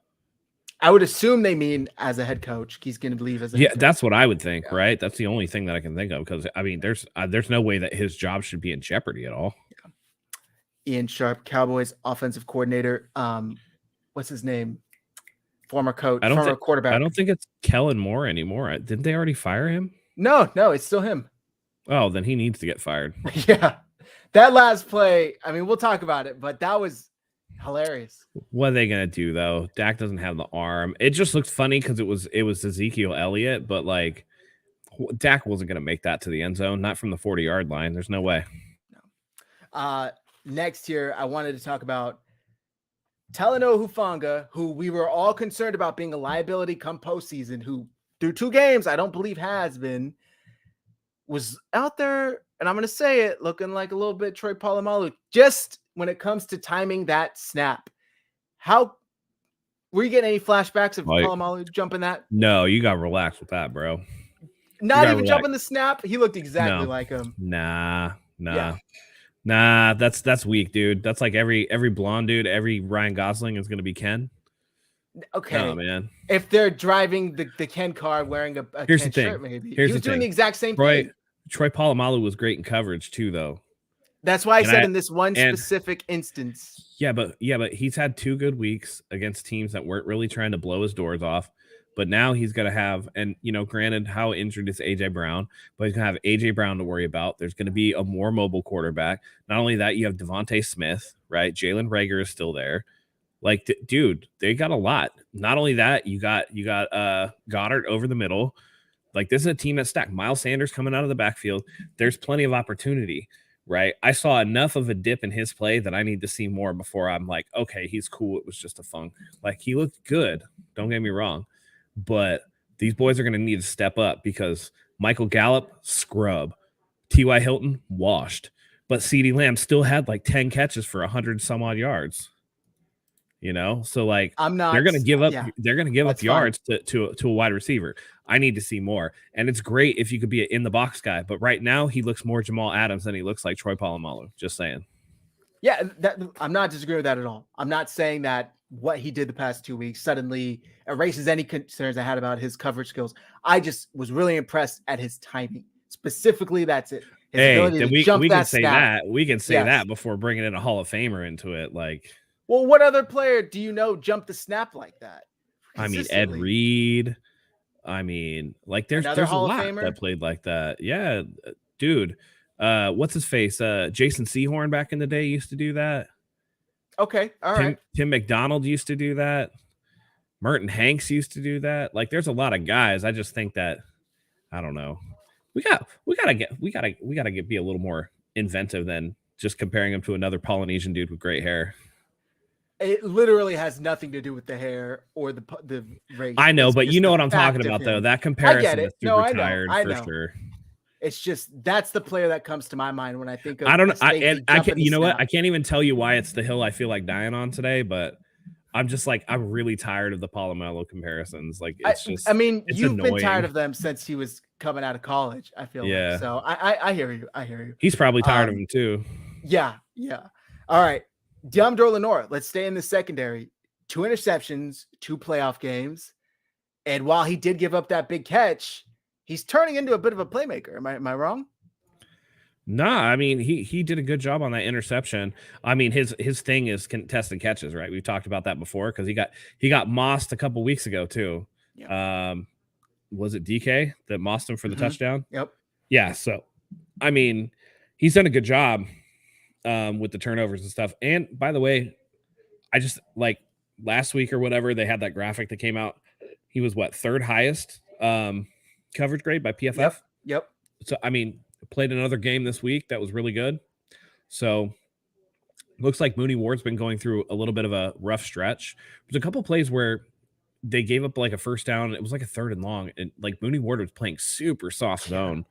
I would assume they mean as a head coach. He's going to leave as a head coach. That's what I would think, right? That's the only thing that I can think of, because I mean, there's no way that his job should be in jeopardy at all. Yeah. Ian Sharp, Cowboys offensive coordinator. What's his name? Former coach, former quarterback. I don't think it's Kellen Moore anymore. Didn't they already fire him? No, it's still him. Oh, then he needs to get fired. Yeah. That last play, I mean, we'll talk about it, but that was hilarious. What are they going to do, though? Dak doesn't have the arm. It just looked funny because it was Ezekiel Elliott, but like, Dak wasn't going to make that to the end zone, not from the 40-yard line. There's no way. No. Next here, I wanted to talk about Talanoa Hufanga, who we were all concerned about being a liability come postseason, who through 2 games, I don't believe has been, was out there, and I'm going to say it, looking like a little bit Troy Polamalu, just when it comes to timing that snap. Were you getting any flashbacks of Like, Polamalu jumping that? no, you got to relax with that, bro. Not even relax. jumping the snap. He looked exactly like him. Nah. Yeah. Nah, that's weak, dude. That's like every blonde dude, every Ryan Gosling is gonna be Ken. Okay. No, man. If they're driving the Ken car wearing a Here's Ken the thing. shirt, maybe. Here's He was the doing thing. the exact same thing. Troy Polamalu was great in coverage too, though. That's why I said in this one specific instance. Yeah, but he's had 2 good weeks against teams that weren't really trying to blow his doors off. But now he's going to have, and granted, how injured is AJ Brown, but he's going to have AJ Brown to worry about. There's going to be a more mobile quarterback. Not only that, you have Devontae Smith, right? Jalen Reagor is still there. Like, dude, they got a lot. Not only that, you got Goddard over the middle. Like, this is a team that's stacked. Miles Sanders coming out of the backfield. There's plenty of opportunity, right? I saw enough of a dip in his play that I need to see more before I'm like, okay, he's cool. It was just a funk. Like, he looked good. Don't get me wrong. But these boys are going to need to step up because Michael Gallup, scrub. T.Y. Hilton, washed. But CeeDee Lamb still had like 10 catches for 100 some odd yards. So like they're going to give up. Yeah, they're going to give up yards to a wide receiver. I need to see more. And it's great if you could be an in the box guy. But right now he looks more Jamal Adams than he looks like Troy Polamalu. Just saying. Yeah, I'm not disagreeing with that at all. I'm not saying that what he did the past 2 weeks suddenly erases any concerns I had about his coverage skills. I just was really impressed at his timing. Specifically, that's it. His ability to jump that snap. We can say that before bringing in a Hall of Famer into it. Like, well, what other player do you know jumped the snap like that? I mean, Ed Reed. I mean, like there's a lot that played like that. Yeah, dude. What's his face? Jason Sehorn back in the day used to do that. Okay, all right. Tim McDonald used to do that. Merton Hanks used to do that. Like, there's a lot of guys. I just think that I don't know. We gotta be a little more inventive than just comparing him to another Polynesian dude with great hair. It literally has nothing to do with the hair or the race. I know, but you know what I'm talking about, though. That comparison is super tired for sure. It's just that's the player that comes to my mind when I think of. I don't know. I can't. You know what? I can't even tell you why it's the hill I feel like dying on today, but I'm just like I'm really tired of the Polamalu comparisons. Like it's just. I mean, you've been tired of them since he was coming out of college. I feel like so. I hear you. I hear you. He's probably tired of him too. Yeah. All right, Deommodore Lenoir. Let's stay in the secondary. 2 interceptions, 2 playoff games, and while he did give up that big catch, he's turning into a bit of a playmaker. Am I wrong? Nah, I mean he did a good job on that interception. I mean his thing is contested catches, right? We've talked about that before because he got mossed a couple weeks ago too. Yeah. Was it DK that mossed him for the touchdown? Yep. Yeah. So, I mean, he's done a good job with the turnovers and stuff. And by the way, I just like last week or whatever they had that graphic that came out. He was what 3rd highest coverage grade by PFF. Yep. So I mean. Played another game this week that was really good. So looks like Mooney Ward's been going through a little bit of a rough stretch. There's a couple plays where they gave up like a first down. It was like a 3rd and long. And like Mooney Ward was playing super soft zone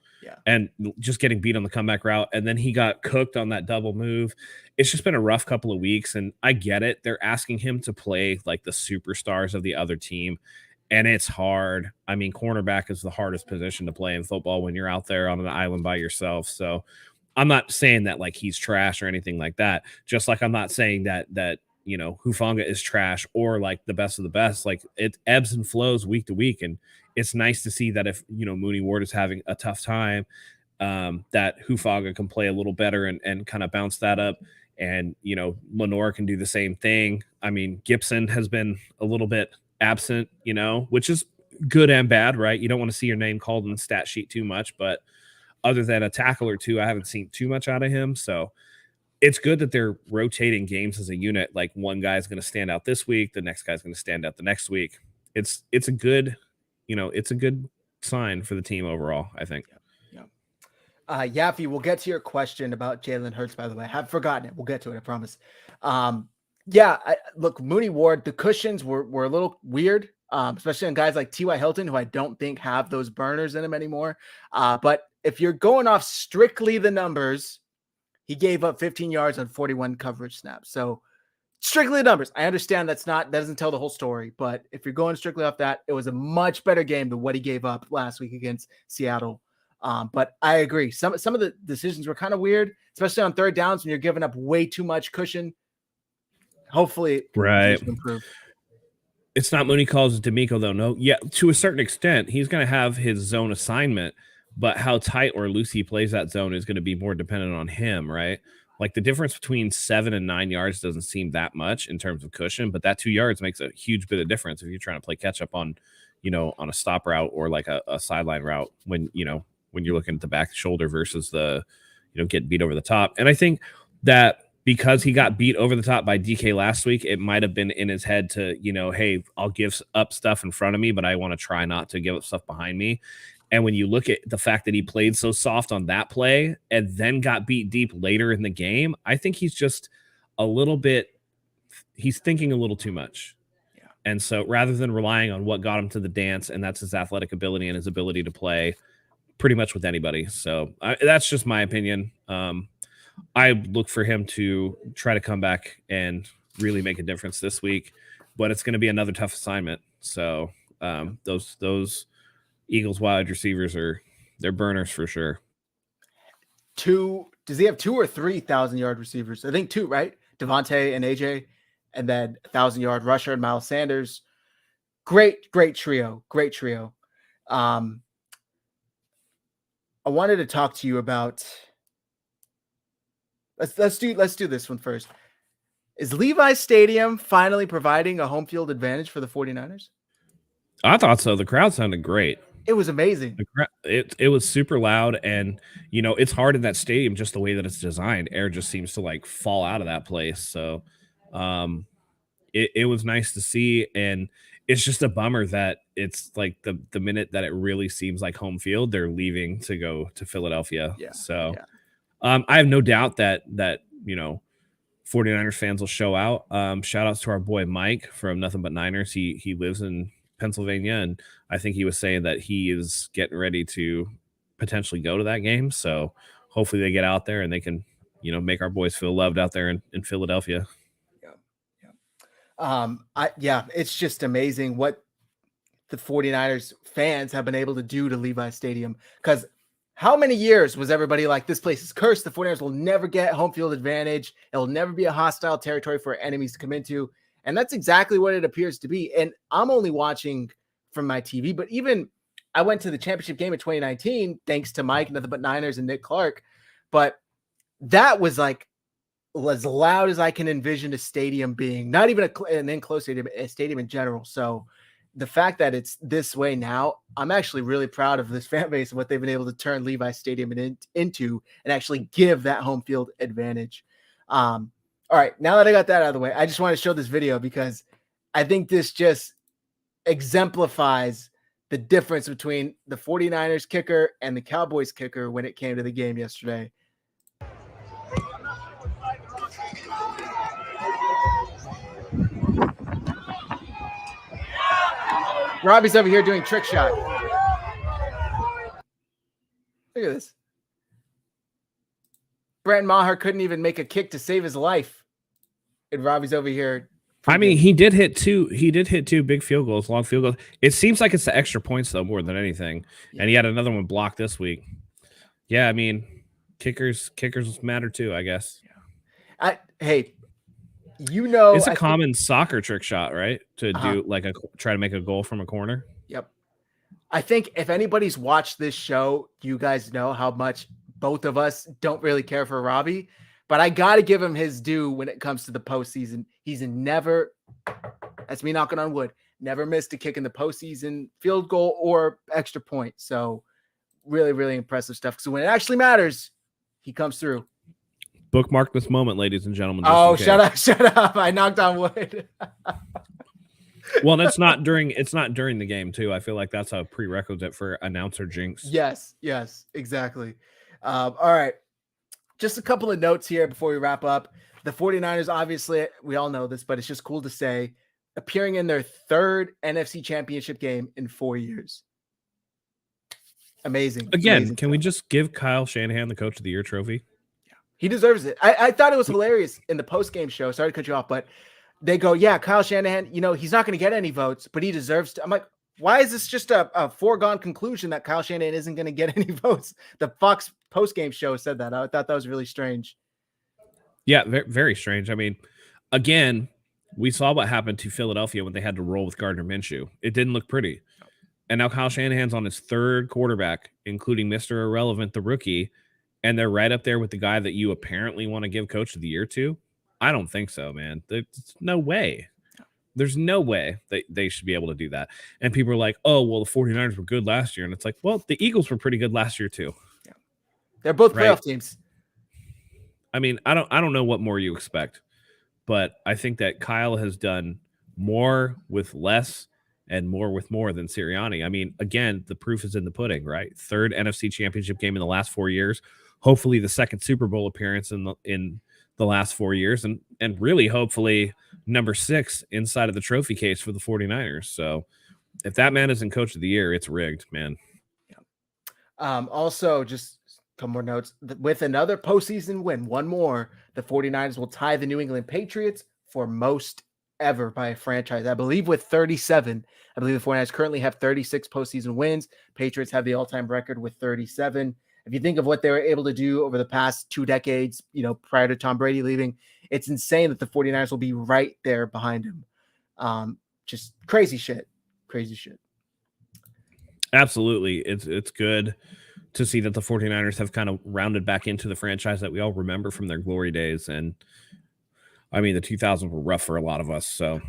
and just getting beat on the comeback route. And then he got cooked on that double move. It's just been a rough couple of weeks. And I get it. They're asking him to play like the superstars of the other team. And it's hard. I mean, cornerback is the hardest position to play in football when you're out there on an island by yourself. So I'm not saying that like he's trash or anything like that. Just like I'm not saying that Hufanga is trash or like the best of the best. Like it ebbs and flows week to week. And it's nice to see that if, Mooney Ward is having a tough time, that Hufanga can play a little better and kind of bounce that up. And, Lenoir can do the same thing. I mean, Gibson has been a little bit absent, which is good and bad, right? You don't want to see your name called in the stat sheet too much, but other than a tackle or two, I haven't seen too much out of him. So it's good that they're rotating games as a unit. Like one guy's going to stand out this week, the next guy's going to stand out the next week. It's a good, it's a good sign for the team overall, I think. Yeah. Yaffe, we'll get to your question about Jalen Hurts, by the way. I have forgotten it. We'll get to it, I promise. Look, Mooney Ward, the cushions were a little weird, especially on guys like T.Y. Hilton, who I don't think have those burners in him anymore. But if you're going off strictly the numbers, he gave up 15 yards on 41 coverage snaps. So strictly the numbers. I understand that doesn't tell the whole story, but if you're going strictly off that, it was a much better game than what he gave up last week against Seattle. But I agree. Some of the decisions were kind of weird, especially on third downs when you're giving up way too much cushion. Hopefully it continues to improve. It's not Mooney calls D'Amico, though. No, yeah, to a certain extent, he's going to have his zone assignment, but how tight or loose he plays that zone is going to be more dependent on him, right? Like the difference between 7 and 9 yards doesn't seem that much in terms of cushion, but that 2 yards makes a huge bit of difference if you're trying to play catch up on, on a stop route or like a sideline route when you're looking at the back shoulder versus the, getting beat over the top. And I think that because he got beat over the top by DK last week, it might have been in his head to, hey, I'll give up stuff in front of me, but I want to try not to give up stuff behind me. And when you look at the fact that he played so soft on that play and then got beat deep later in the game, I think he's just he's thinking a little too much. Yeah. And so rather than relying on what got him to the dance, and that's his athletic ability and his ability to play pretty much with anybody. So that's just my opinion. I look for him to try to come back and really make a difference this week, but it's going to be another tough assignment. So those Eagles wide receivers they're burners for sure. Does he have 2 or 3,000-yard receivers? I think 2, right? Devontae and AJ, and then 1,000-yard rusher and Miles Sanders. Great trio. I wanted to talk to you about. Let's do this one first. Is Levi's Stadium finally providing a home field advantage for the 49ers? I thought so. The crowd sounded great. It was amazing. It was super loud, and it's hard in that stadium just the way that it's designed. Air just seems to like fall out of that place. So it was nice to see, and it's just a bummer that it's like the minute that it really seems like home field, they're leaving to go to Philadelphia. Yeah. So I have no doubt that 49ers fans will show out. Shout outs to our boy Mike from Nothing But Niners. He lives in Pennsylvania, and I think he was saying that he is getting ready to potentially go to that game. So hopefully they get out there and they can, make our boys feel loved out there in Philadelphia. It's just amazing what the 49ers fans have been able to do to Levi's Stadium, because how many years was everybody like, this place is cursed, the 49ers will never get home field advantage, it'll never be a hostile territory for enemies to come into, and that's exactly what it appears to be. And I'm only watching from my TV, but even I went to the championship game in 2019 thanks to Mike, Nothing But Niners, and Nick Clark, but that was like as loud as I can envision a stadium being, not even an enclosed stadium, a stadium in general. So the fact that it's this way now, I'm actually really proud of this fan base and what they've been able to turn Levi's Stadium into and actually give that home field advantage. All right, now that I got that out of the way, I just want to show this video because I think this just exemplifies the difference between the 49ers kicker and the Cowboys kicker when it came to the game yesterday. Robbie's over here doing trick shot. Look at this. Brent Maher couldn't even make a kick to save his life. And Robbie's over here. I mean, he did hit two big field goals, long field goals. It seems like it's the extra points, though, more than anything. Yeah. And he had another one blocked this week. Yeah, I mean, kickers matter too, I guess. Yeah. It's a common soccer trick shot, right? To do try to make a goal from a corner. Yep. I think if anybody's watched this show, you guys know how much both of us don't really care for Robbie, but I got to give him his due when it comes to the postseason. He's never, that's me knocking on wood, never missed a kick in the postseason, field goal or extra point. So really, really impressive stuff. So when it actually matters, he comes through. Bookmark this moment, ladies and gentlemen. Shut up. I knocked on wood. Well, it's not during the game too. I feel like that's a prerequisite for announcer jinx. Yes, exactly. All right. Just a couple of notes here before we wrap up. The 49ers, obviously, we all know this, but it's just cool to say, appearing in their third NFC championship game in 4 years. Amazing. Again, can we just give Kyle Shanahan the Coach of the Year trophy? He deserves it. I thought it was hilarious in the post-game show. Sorry to cut you off, but they go, yeah, Kyle Shanahan, he's not going to get any votes, but he deserves to. I'm like, why is this just a foregone conclusion that Kyle Shanahan isn't going to get any votes? The Fox postgame show said that. I thought that was really strange. Yeah, very, very strange. I mean, again, we saw what happened to Philadelphia when they had to roll with Gardner Minshew. It didn't look pretty. And now Kyle Shanahan's on his third quarterback, including Mr. Irrelevant, the rookie, and they're right up there with the guy that you apparently want to give Coach of the Year to. I don't think so, man. There's no way. There's no way that they should be able to do that. And people are like, oh, well, the 49ers were good last year. And it's like, well, the Eagles were pretty good last year too. Yeah. They're both playoff teams. I mean, I don't know what more you expect, but I think that Kyle has done more with less and more with more than Sirianni. I mean, again, the proof is in the pudding, right? Third NFC Championship game in the last 4 years. Hopefully the second Super Bowl appearance in the last 4 years, and really hopefully number 6 inside of the trophy case for the 49ers. So if that man isn't Coach of the Year, it's rigged, man. Yeah. Also, just a couple more notes. With another postseason win, one more, the 49ers will tie the New England Patriots for most ever by a franchise. I believe with 37. I believe the 49ers currently have 36 postseason wins. Patriots have the all-time record with 37. If you think of what they were able to do over the past 2 decades, prior to Tom Brady leaving, it's insane that the 49ers will be right there behind him. Just crazy shit. Crazy shit. Absolutely. It's good to see that the 49ers have kind of rounded back into the franchise that we all remember from their glory days. And I mean, the 2000s were rough for a lot of us. So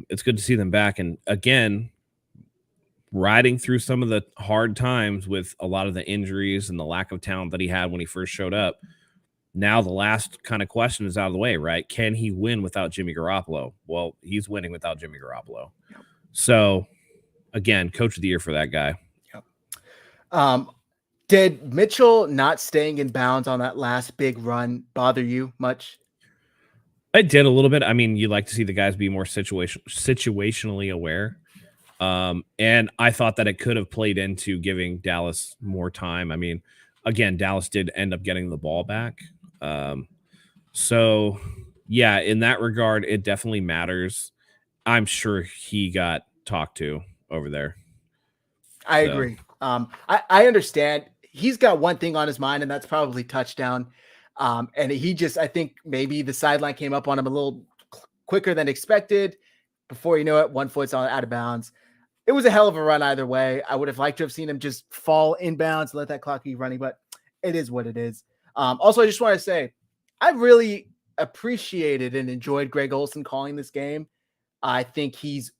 it's good to see them back. And again, riding through some of the hard times with a lot of the injuries and the lack of talent that he had when he first showed up. Now the last kind of question is out of the way, right? Can he win without Jimmy Garoppolo? Well, he's winning without Jimmy Garoppolo. Yep. So again, Coach of the Year for that guy. Yep. Did Mitchell not staying in bounds on that last big run bother you much? I did a little bit. I mean, you like to see the guys be more situationally aware. And I thought that it could have played into giving Dallas more time. I mean, again, Dallas did end up getting the ball back. So yeah, in that regard, it definitely matters. I'm sure he got talked to over there. I agree. I understand. He's got one thing on his mind, and that's probably touchdown. And I think maybe the sideline came up on him a little quicker than expected. Before you know it, 1 foot's out of bounds. It was a hell of a run either way. I would have liked to have seen him just fall inbounds, let that clock keep running, but it is what it is. Also, I just want to say, I really appreciated and enjoyed Greg Olsen calling this game. I think he's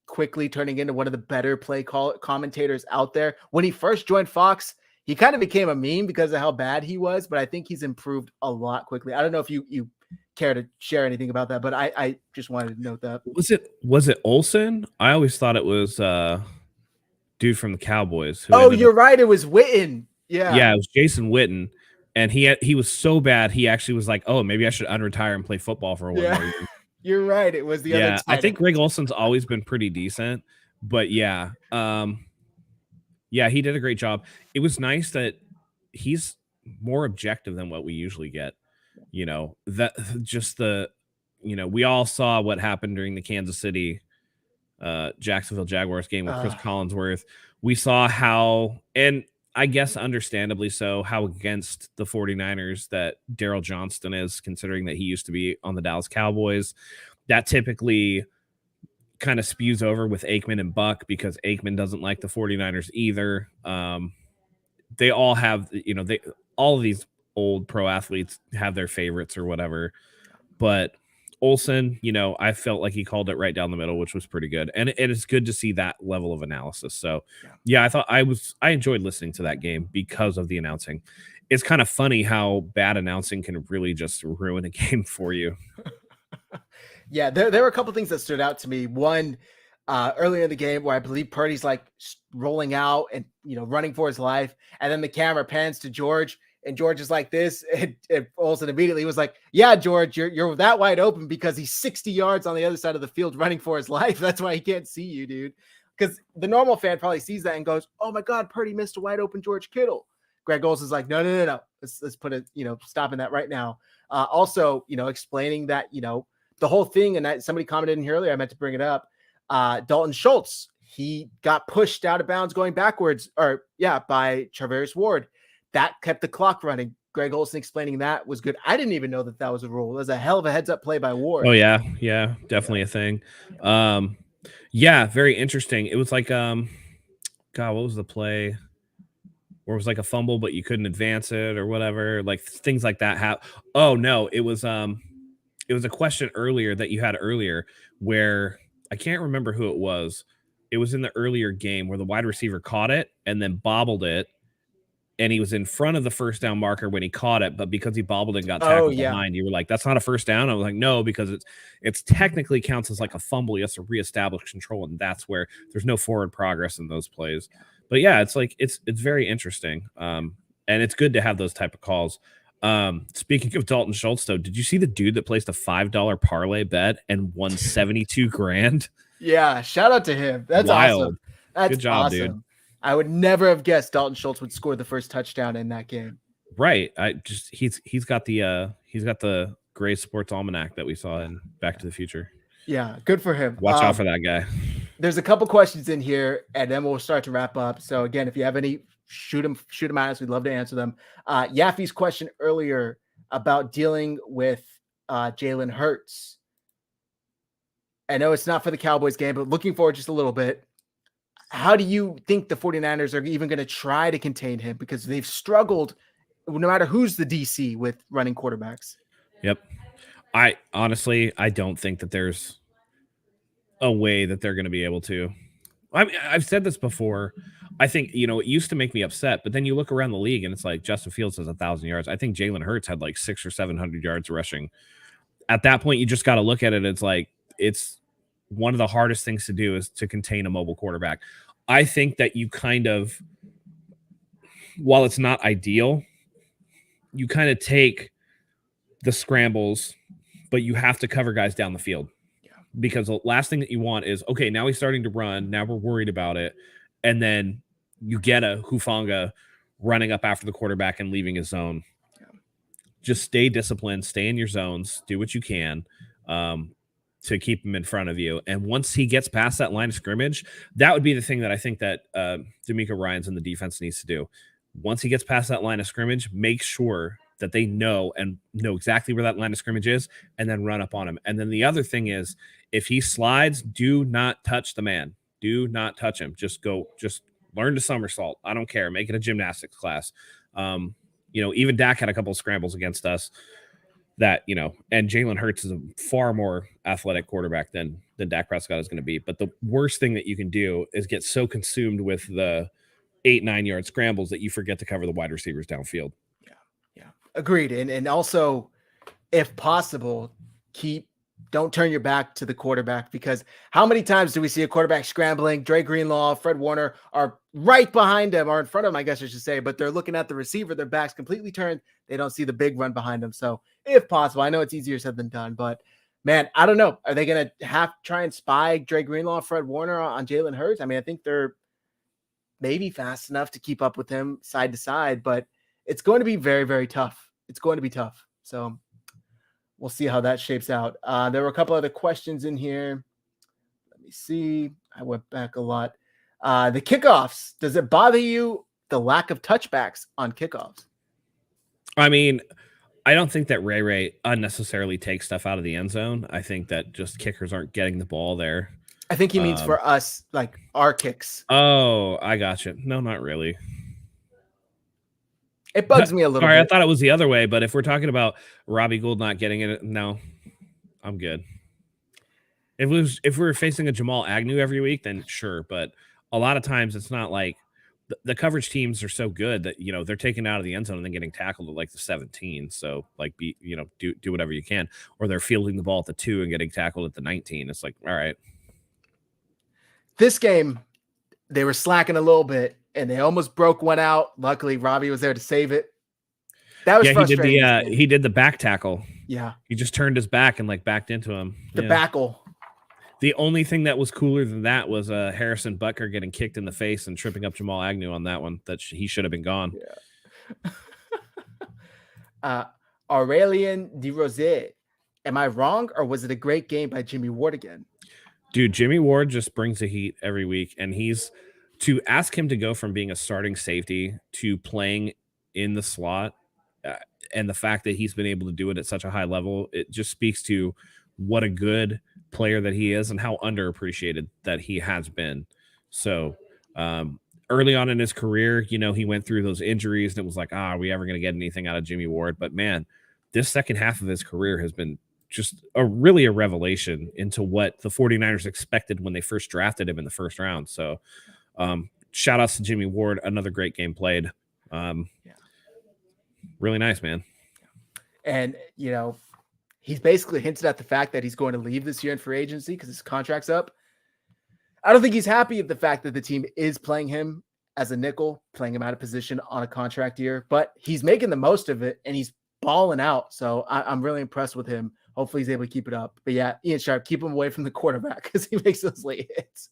quickly turning into one of the better play commentators out there. When he first joined Fox, he kind of became a meme because of how bad he was, but I think he's improved a lot quickly. I don't know if you care to share anything about that, but I just wanted to note that. Was it Olsen? I always thought it was dude from the Cowboys. You're right. It was Witten. Yeah, it was Jason Witten. And he was so bad, he actually was like, oh, maybe I should unretire and play football for one more year. You're right. It was the other side. I think Greg Olsen's always been pretty decent. But yeah. Yeah, he did a great job. It was nice that he's more objective than what we usually get. That just we all saw what happened during the Kansas City Jacksonville Jaguars game with Chris Collinsworth. We saw how, and I guess understandably so, how against the 49ers that Daryl Johnston is, considering that he used to be on the Dallas Cowboys. That typically kind of spews over with Aikman and Buck because Aikman doesn't like the 49ers either. They all have, all of these old pro athletes have their favorites or whatever. But Olsen, I felt like he called it right down the middle, which was pretty good. And it is good to see that level of analysis. So yeah, I enjoyed listening to that game because of the announcing. It's kind of funny how bad announcing can really just ruin a game for you. Yeah, there were a couple things that stood out to me. One, earlier in the game where I believe Purdy's like rolling out and, running for his life. And then the camera pans to George. And George is like this, and Olsen immediately was like, yeah, George, you're that wide open because he's 60 yards on the other side of the field running for his life. That's why he can't see you, dude. Because the normal fan probably sees that and goes, oh my God, Purdy missed a wide open George Kittle. Greg Olsen's like, no. Let's put it, stopping that right now. Also, explaining that, the whole thing, and somebody commented in here earlier, I meant to bring it up. Dalton Schultz, he got pushed out of bounds going backwards, by Charvarius Ward. That kept the clock running. Greg Olson explaining that was good. I didn't even know that was a rule. It was a hell of a heads up play by Ward. Oh yeah, definitely a thing. Very interesting. It was like God, what was the play? Where it was like a fumble, but you couldn't advance it or whatever, like things like that. Oh no, it was a question earlier that you had earlier where I can't remember who it was. It was in the earlier game where the wide receiver caught it and then bobbled it, and he was in front of the first down marker when he caught it, but because he bobbled and got tackled behind, you were like, that's not a first down. I was like, no, because it's technically counts as like a fumble. He has to reestablish control, and that's where there's no forward progress in those plays. But yeah, it's like it's very interesting. And it's good to have those type of calls. Speaking of Dalton Schultz, though, did you see the dude that placed a $5 parlay bet and won 72 grand? Yeah, shout out to him. That's wild. Awesome. That's good job, awesome. dude. I would never have guessed Dalton Schultz would score the first touchdown in that game. Right. He's got the Gray Sports Almanac that we saw in Back to the Future. Yeah, good for him. Watch out for that guy. There's a couple questions in here, and then we'll start to wrap up. So again, if you have any, shoot them at us. We'd love to answer them. Yaffe's question earlier about dealing with Jalen Hurts. I know it's not for the Cowboys game, but looking forward just a little bit. How do you think the 49ers are even going to try to contain him? Because they've struggled no matter who's the DC with running quarterbacks. Yep. I don't think that there's a way that they're going to be able to. I mean, I've said this before. I think, it used to make me upset, but then you look around the league and it's like Justin Fields has 1,000 yards. I think Jalen Hurts had like 600 or 700 yards rushing. At that point, you just got to look at it. It's like, it's one of the hardest things to do is to contain a mobile quarterback. I think that you kind of, while it's not ideal, you kind of take the scrambles, but you have to cover guys down the field. Yeah. Because the last thing that you want is, okay, now he's starting to run. Now we're worried about it. And then you get a Hufanga running up after the quarterback and leaving his zone. Yeah. Just stay disciplined, stay in your zones, do what you can to keep him in front of you. And once he gets past that line of scrimmage, that would be the thing that I think that D'Amico Ryans and the defense needs to do. Once he gets past that line of scrimmage, make sure that they know exactly where that line of scrimmage is and then run up on him. And then the other thing is, if he slides, do not touch the man. Do not touch him. Just learn to somersault. I don't care. Make it a gymnastics class. Even Dak had a couple of scrambles against us that, and Jalen Hurts is a far more athletic quarterback than Dak Prescott is going to be. But the worst thing that you can do is get so consumed with the 8-9 yard scrambles that you forget to cover the wide receivers downfield. Yeah. Agreed. And also, if possible, don't turn your back to the quarterback, because how many times do we see a quarterback scrambling? Dre Greenlaw, Fred Warner are right behind him, or in front of him, I guess I should say, but they're looking at the receiver, their back's completely turned. They don't see the big run behind them. So if possible, I know it's easier said than done, but man, I don't know. Are they going to try and spy Dre Greenlaw, Fred Warner on Jalen Hurts? I mean, I think they're maybe fast enough to keep up with him side to side, but it's going to be very, very tough. It's going to be tough. So we'll see how that shapes out. There were a couple other questions in here. Let me see. I went back a lot. The kickoffs. Does it bother you, the lack of touchbacks on kickoffs? I mean, I don't think that Ray unnecessarily takes stuff out of the end zone. I think that just kickers aren't getting the ball there. I think he means for us, like our kicks. Oh, I gotcha. No, not really. It bugs me a little bit. I thought it was the other way, but if we're talking about Robbie Gould not getting it, no, I'm good. If we were facing a Jamal Agnew every week, then sure. But a lot of times it's not like the coverage teams are so good that, they're taken out of the end zone and then getting tackled at like the 17. So like, do whatever you can, or they're fielding the ball at the 2 and getting tackled at the 19. It's like, all right. This game, they were slacking a little bit and they almost broke one out. Luckily, Robbie was there to save it. That was frustrating. He did the back tackle. Yeah. He just turned his back and backed into him. The backle. The only thing that was cooler than that was Harrison Butker getting kicked in the face and tripping up Jamal Agnew on that one. That he should have been gone. Yeah. Aurelien De Rosier Am I wrong, or was it a great game by Jimmy Ward again? Dude, Jimmy Ward just brings the heat every week, and to ask him to go from being a starting safety to playing in the slot, uh, and the fact that he's been able to do it at such a high level, it just speaks to what a good player that he is and how underappreciated that he has been. So, early on in his career, he went through those injuries, and it was like, are we ever going to get anything out of Jimmy Ward? But man, this second half of his career has been just really a revelation into what the 49ers expected when they first drafted him in the first round. So shout outs to Jimmy Ward. Another great game played. Really nice, man. And, he's basically hinted at the fact that he's going to leave this year in free agency because his contract's up. I don't think he's happy with the fact that the team is playing him as a nickel, playing him out of position on a contract year, but he's making the most of it and he's balling out. So I'm really impressed with him. Hopefully he's able to keep it up. But yeah, Ian Sharp, keep him away from the quarterback because he makes those late hits.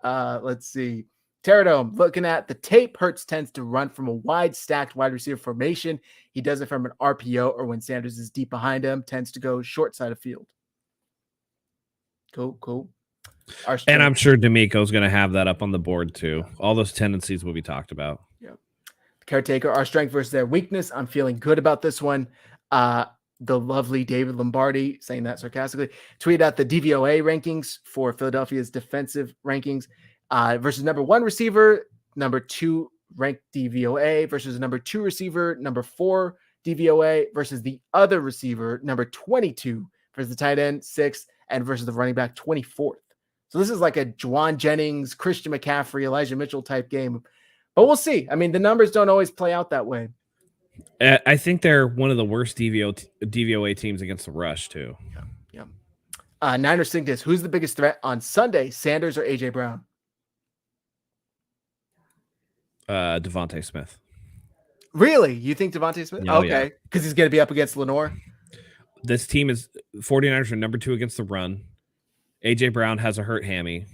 Let's see. Terradome, looking at the tape, Hurts tends to run from a wide stacked wide receiver formation. He does it from an RPO or when Sanders is deep behind him, tends to go short side of field. Cool. And I'm sure D'Amico's going to have that up on the board too. All those tendencies will be talked about. Yep. Caretaker, our strength versus their weakness. I'm feeling good about this one. The lovely David Lombardi, saying that sarcastically, tweeted out the DVOA rankings for Philadelphia's defensive rankings versus number 1 receiver, number 2 ranked DVOA versus number 2 receiver, number 4 DVOA versus the other receiver, number 22 versus the tight end, 6th, and versus the running back, 24th. So this is like a Juwan Jennings, Christian McCaffrey, Elijah Mitchell type game. But we'll see. I mean, the numbers don't always play out that way. I think they're one of the worst DVOA teams against the rush, too. Yeah. Niners Cygnus, who's the biggest threat on Sunday, Sanders or A.J. Brown? Devontae Smith. Really? You think Devontae Smith? Oh, okay. Because he's going to be up against Lenore? This team 49ers are number 2 against the run. A.J. Brown has a hurt hammy.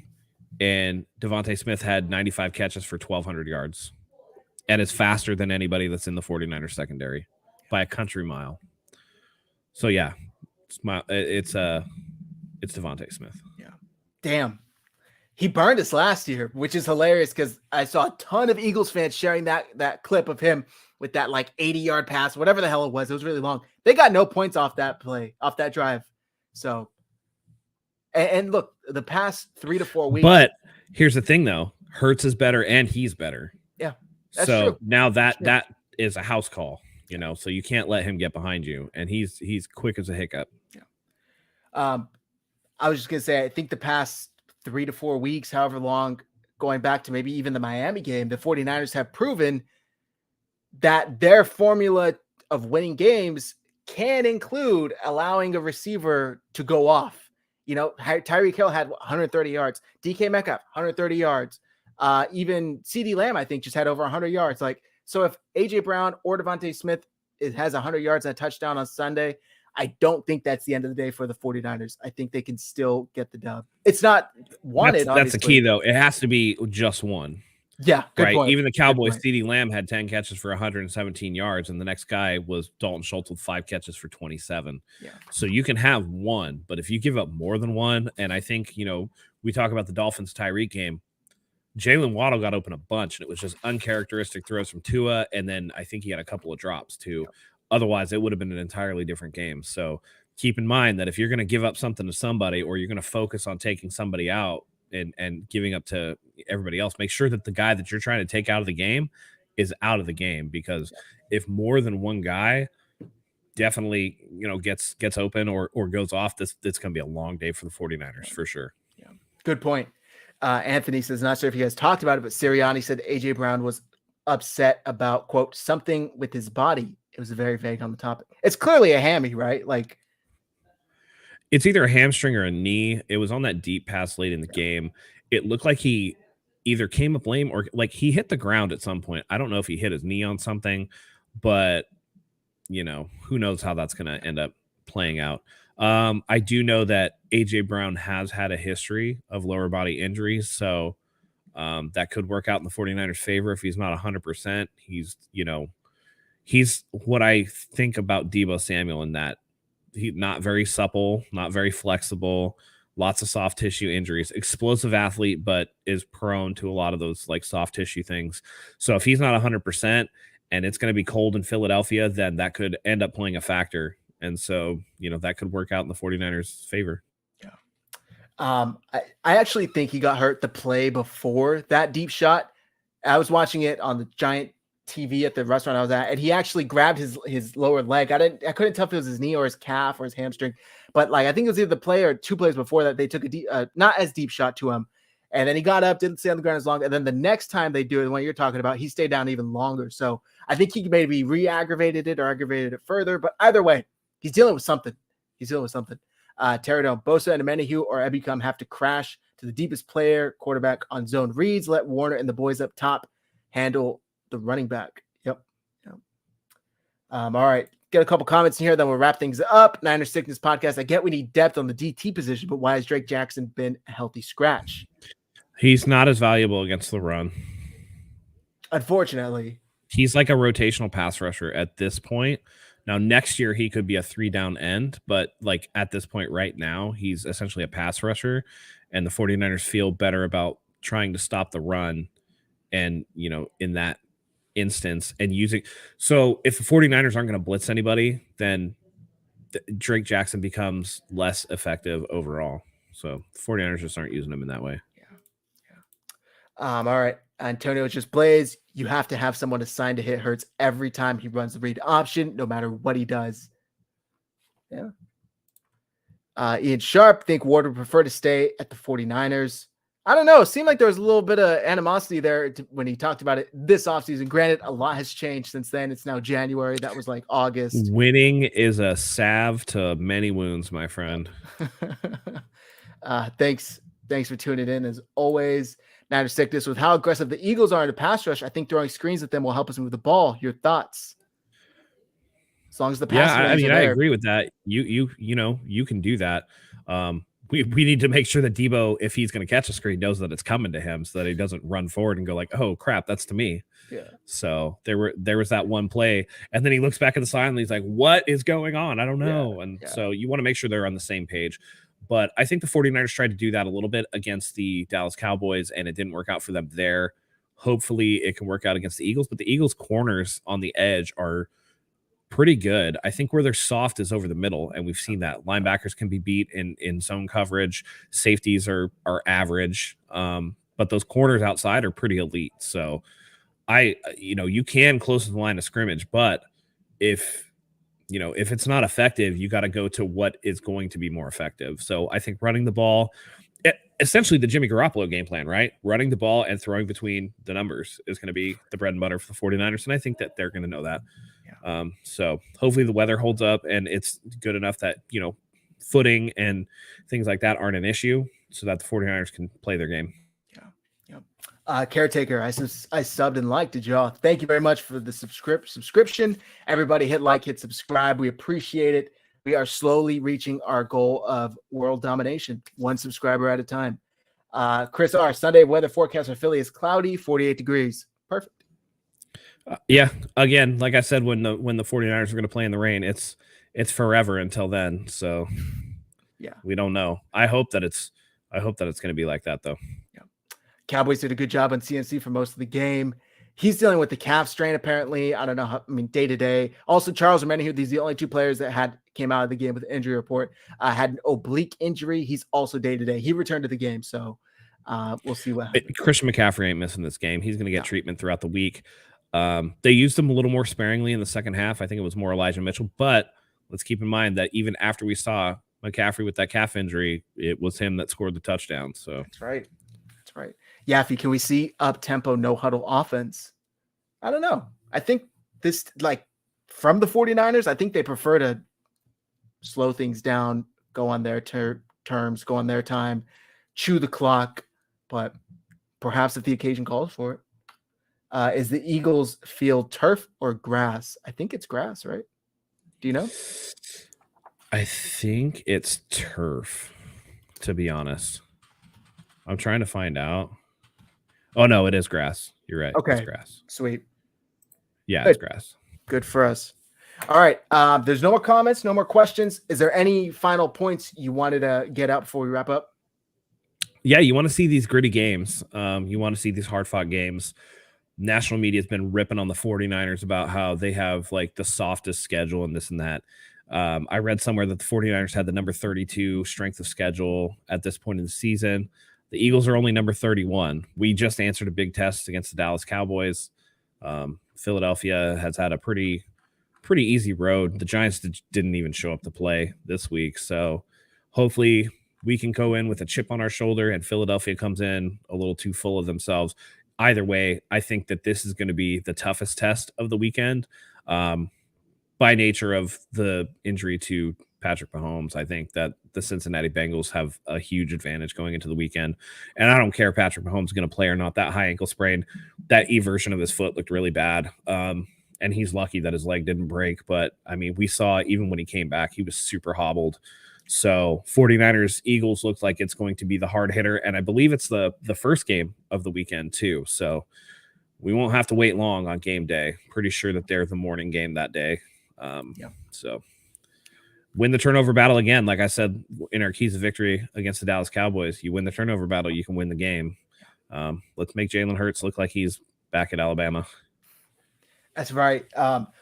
And Devontae Smith had 95 catches for 1,200 yards. And is faster than anybody that's in the 49ers secondary by a country mile. So, yeah, it's Devontae Smith. Yeah. Damn. He burned us last year, which is hilarious because I saw a ton of Eagles fans sharing that clip of him with that like 80-yard pass, whatever the hell it was. It was really long. They got no points off that play, off that drive. So, and look, the past 3 to 4 weeks. But here's the thing, though. Hurts is better and he's better. Yeah. That's true. Now that is a house call, so you can't let him get behind you. And he's quick as a hiccup. Yeah. I was just going to say, I think the past 3 to 4 weeks, however long, going back to maybe even the Miami game, the 49ers have proven that their formula of winning games can include allowing a receiver to go off. Tyreek Hill had 130 yards. DK Metcalf, 130 yards. Even CeeDee Lamb, I think, just had over 100 yards. So if A.J. Brown or Devontae Smith has 100 yards and a touchdown on Sunday, I don't think that's the end of the day for the 49ers. I think they can still get the dub. It's not wanted, That's the key, though. It has to be just one. Yeah, good point. Even the Cowboys, CeeDee Lamb had 10 catches for 117 yards, and the next guy was Dalton Schultz with 5 catches for 27. Yeah. So you can have one, but if you give up more than one, and I think, we talk about the Dolphins-Tyreek game, Jalen Waddle got open a bunch, and it was just uncharacteristic throws from Tua, and then I think he had a couple of drops, too. Yep. Otherwise, it would have been an entirely different game. So keep in mind that if you're going to give up something to somebody or you're going to focus on taking somebody out and giving up to everybody else, make sure that the guy that you're trying to take out of the game is out of the game, because if more than one guy definitely, gets open or goes off, it's going to be a long day for the 49ers for sure. Yeah. Good point. Anthony says, not sure if you guys talked about it, but Sirianni said A.J. Brown was upset about, quote, something with his body. It was very vague on the topic. It's clearly a hammy, right? It's either a hamstring or a knee. It was on that deep pass late in the game. It looked like he either came up lame or he hit the ground at some point. I don't know if he hit his knee on something, but who knows how that's going to end up playing out. I do know that A.J. Brown has had a history of lower body injuries, so that could work out in the 49ers' favor if he's not 100%. He's what I think about Deebo Samuel in that He not very supple, not very flexible, lots of soft tissue injuries. Explosive athlete, but is prone to a lot of those like soft tissue things. So if he's not 100% and it's going to be cold in Philadelphia, then that could end up playing a factor. And so, that could work out in the 49ers' favor. Yeah. I actually think he got hurt the play before that deep shot. I was watching it on the giant TV at the restaurant I was at, and he actually grabbed his lower leg. I couldn't tell if it was his knee or his calf or his hamstring, but like I think it was either the play or 2 plays before that they took a deep, not as deep shot to him, and then he got up, didn't stay on the ground as long, and then the next time they do it, the one you're talking about, he stayed down even longer. So I think he maybe re-aggravated it or aggravated it further, but either way, he's dealing with something. Teradon, Bosa, and Amenahue or Ebicom have to crash to the deepest player, quarterback on zone reads. Let Warner and the boys up top handle the running back. Yep. All right. Get a couple comments in here, then we'll wrap things up. Niners Sickness Podcast. I get we need depth on the DT position, but why has Drake Jackson been a healthy scratch? He's not as valuable against the run. Unfortunately. He's like a rotational pass rusher at this point. Now, next year, he could be a 3-down end, but like at this point right now, he's essentially a pass rusher, and the 49ers feel better about trying to stop the run and, in that instance and using. So if the 49ers aren't going to blitz anybody, then Drake Jackson becomes less effective overall. So the 49ers just aren't using him in that way. All right. Antonio just Blaze. You have to have someone assigned to hit Hurts every time he runs the read option, no matter what he does. Yeah. Ian Sharp, think Ward would prefer to stay at the 49ers. I don't know. It seemed like there was a little bit of animosity there when he talked about it this offseason. Granted, a lot has changed since then. It's now January. That was like August. Winning is a salve to many wounds, my friend. Thanks for tuning in as always. Niners Sickness, with how aggressive the Eagles are in the pass rush, I think throwing screens at them will help us move the ball. Your thoughts? As long as the pass. Yeah, I mean, I agree with that. You can do that. We need to make sure that Debo, if he's going to catch a screen, knows that it's coming to him, so that he doesn't run forward and go like, "Oh crap, that's to me." Yeah. So there was that one play, and then he looks back at the sign and he's like, "What is going on? I don't know." So you want to make sure they're on the same page. But I think the 49ers tried to do that a little bit against the Dallas Cowboys, and it didn't work out for them there. Hopefully, it can work out against the Eagles. But the Eagles' corners on the edge are pretty good. I think where they're soft is over the middle, and we've seen that. Linebackers can be beat in zone coverage. Safeties are average, but those corners outside are pretty elite. So you can close to the line of scrimmage, but if it's not effective, you got to go to what is going to be more effective. So I think running the ball, essentially the Jimmy Garoppolo game plan, right? Running the ball and throwing between the numbers is going to be the bread and butter for the 49ers, and I think that they're going to know that. So hopefully the weather holds up and it's good enough that, footing and things like that aren't an issue so that the 49ers can play their game. Caretaker, I subbed and liked. Did y'all? Thank you very much for the subscription. Everybody hit like, hit subscribe. We appreciate it. We are slowly reaching our goal of world domination, one subscriber at a time. Chris R, Sunday weather forecast for Philly is cloudy, 48 degrees. Perfect. Yeah. Again, like I said, when the 49ers are going to play in the rain, it's forever until then. So yeah, we don't know. I hope that it's going to be like that though. Yeah. Cowboys did a good job on CNC for most of the game. He's dealing with the calf strain, apparently. I don't know day to day. Also, Charles Amenahue, these are the only 2 players that came out of the game with an injury report. Had an oblique injury. He's also day to day. He returned to the game, so we'll see what happens. Christian McCaffrey ain't missing this game. He's going to get treatment throughout the week. They used him a little more sparingly in the second half. I think it was more Elijah Mitchell, but let's keep in mind that even after we saw McCaffrey with that calf injury, it was him that scored the touchdown. So that's right. Yaffe, can we see up-tempo, no-huddle offense? I don't know. I think this, from the 49ers, I think they prefer to slow things down, go on their terms, go on their time, chew the clock, but perhaps if the occasion calls for it. Is the Eagles field turf or grass? I think it's grass, right? Do you know? I think it's turf, to be honest. I'm trying to find out. Oh, no, it is grass. You're right. Okay. It's grass. Sweet. Yeah, it's grass. Good for us. All right. There's no more comments, no more questions. Is there any final points you wanted to get out before we wrap up? Yeah, you want to see these gritty games. You want to see these hard-fought games. National media has been ripping on the 49ers about how they have like the softest schedule and this and that. I read somewhere that the 49ers had the number 32 strength of schedule at this point in the season. The Eagles are only number 31. We just answered a big test against the Dallas Cowboys. Philadelphia has had a pretty easy road. The Giants didn't even show up to play this week. So hopefully we can go in with a chip on our shoulder and Philadelphia comes in a little too full of themselves. Either way, I think that this is going to be the toughest test of the weekend. By nature of the injury to Patrick Mahomes, I think that the Cincinnati Bengals have a huge advantage going into the weekend. And I don't care if Patrick Mahomes is going to play or not. That high ankle sprain, that eversion of his foot looked really bad. And he's lucky that his leg didn't break. But, I mean, we saw even when he came back, he was super hobbled. So 49ers Eagles looks like it's going to be the hard hitter. And I believe it's the first game of the weekend, too. So we won't have to wait long on game day. Pretty sure that they're the morning game that day. So win the turnover battle again. Like I said, in our keys of victory against the Dallas Cowboys, you win the turnover battle, you can win the game. Let's make Jalen Hurts look like he's back at Alabama. That's right.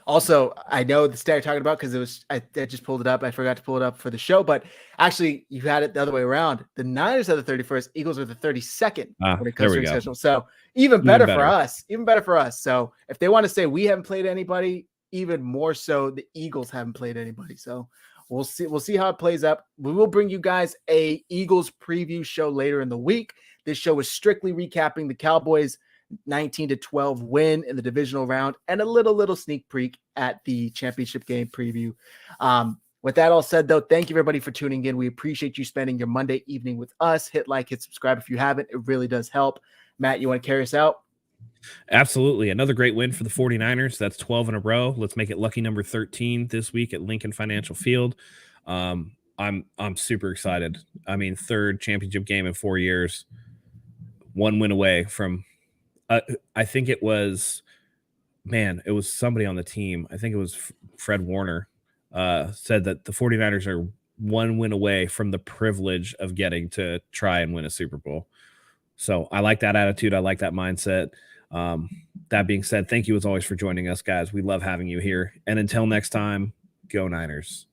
Also, I know the stat you're talking about because I just pulled it up. I forgot to pull it up for the show, but actually you had it the other way around. The Niners are the 31st, Eagles are the 32nd when it comes to schedule. So even better for us. Even better for us. So if they want to say we haven't played anybody, even more so the Eagles haven't played anybody. So we'll see how it plays up. We will bring you guys a Eagles preview show later in the week. This show is strictly recapping the Cowboys 19-12 win in the divisional round and a little sneak peek at the championship game preview. With that all said, though, thank you everybody for tuning in. We appreciate you spending your Monday evening with us. Hit like, hit subscribe if you haven't. It really does help. Matt, you want to carry us out? Absolutely. Another great win for the 49ers. That's 12 in a row. Let's make it lucky number 13 this week at Lincoln Financial Field. I'm super excited. I mean, third championship game in 4 years, one win away from I think it was somebody on the team. I think it was Fred Warner said that the 49ers are one win away from the privilege of getting to try and win a Super Bowl. So I like that attitude. I like that mindset. That being said, thank you as always for joining us, guys. We love having you here. And until next time, go Niners.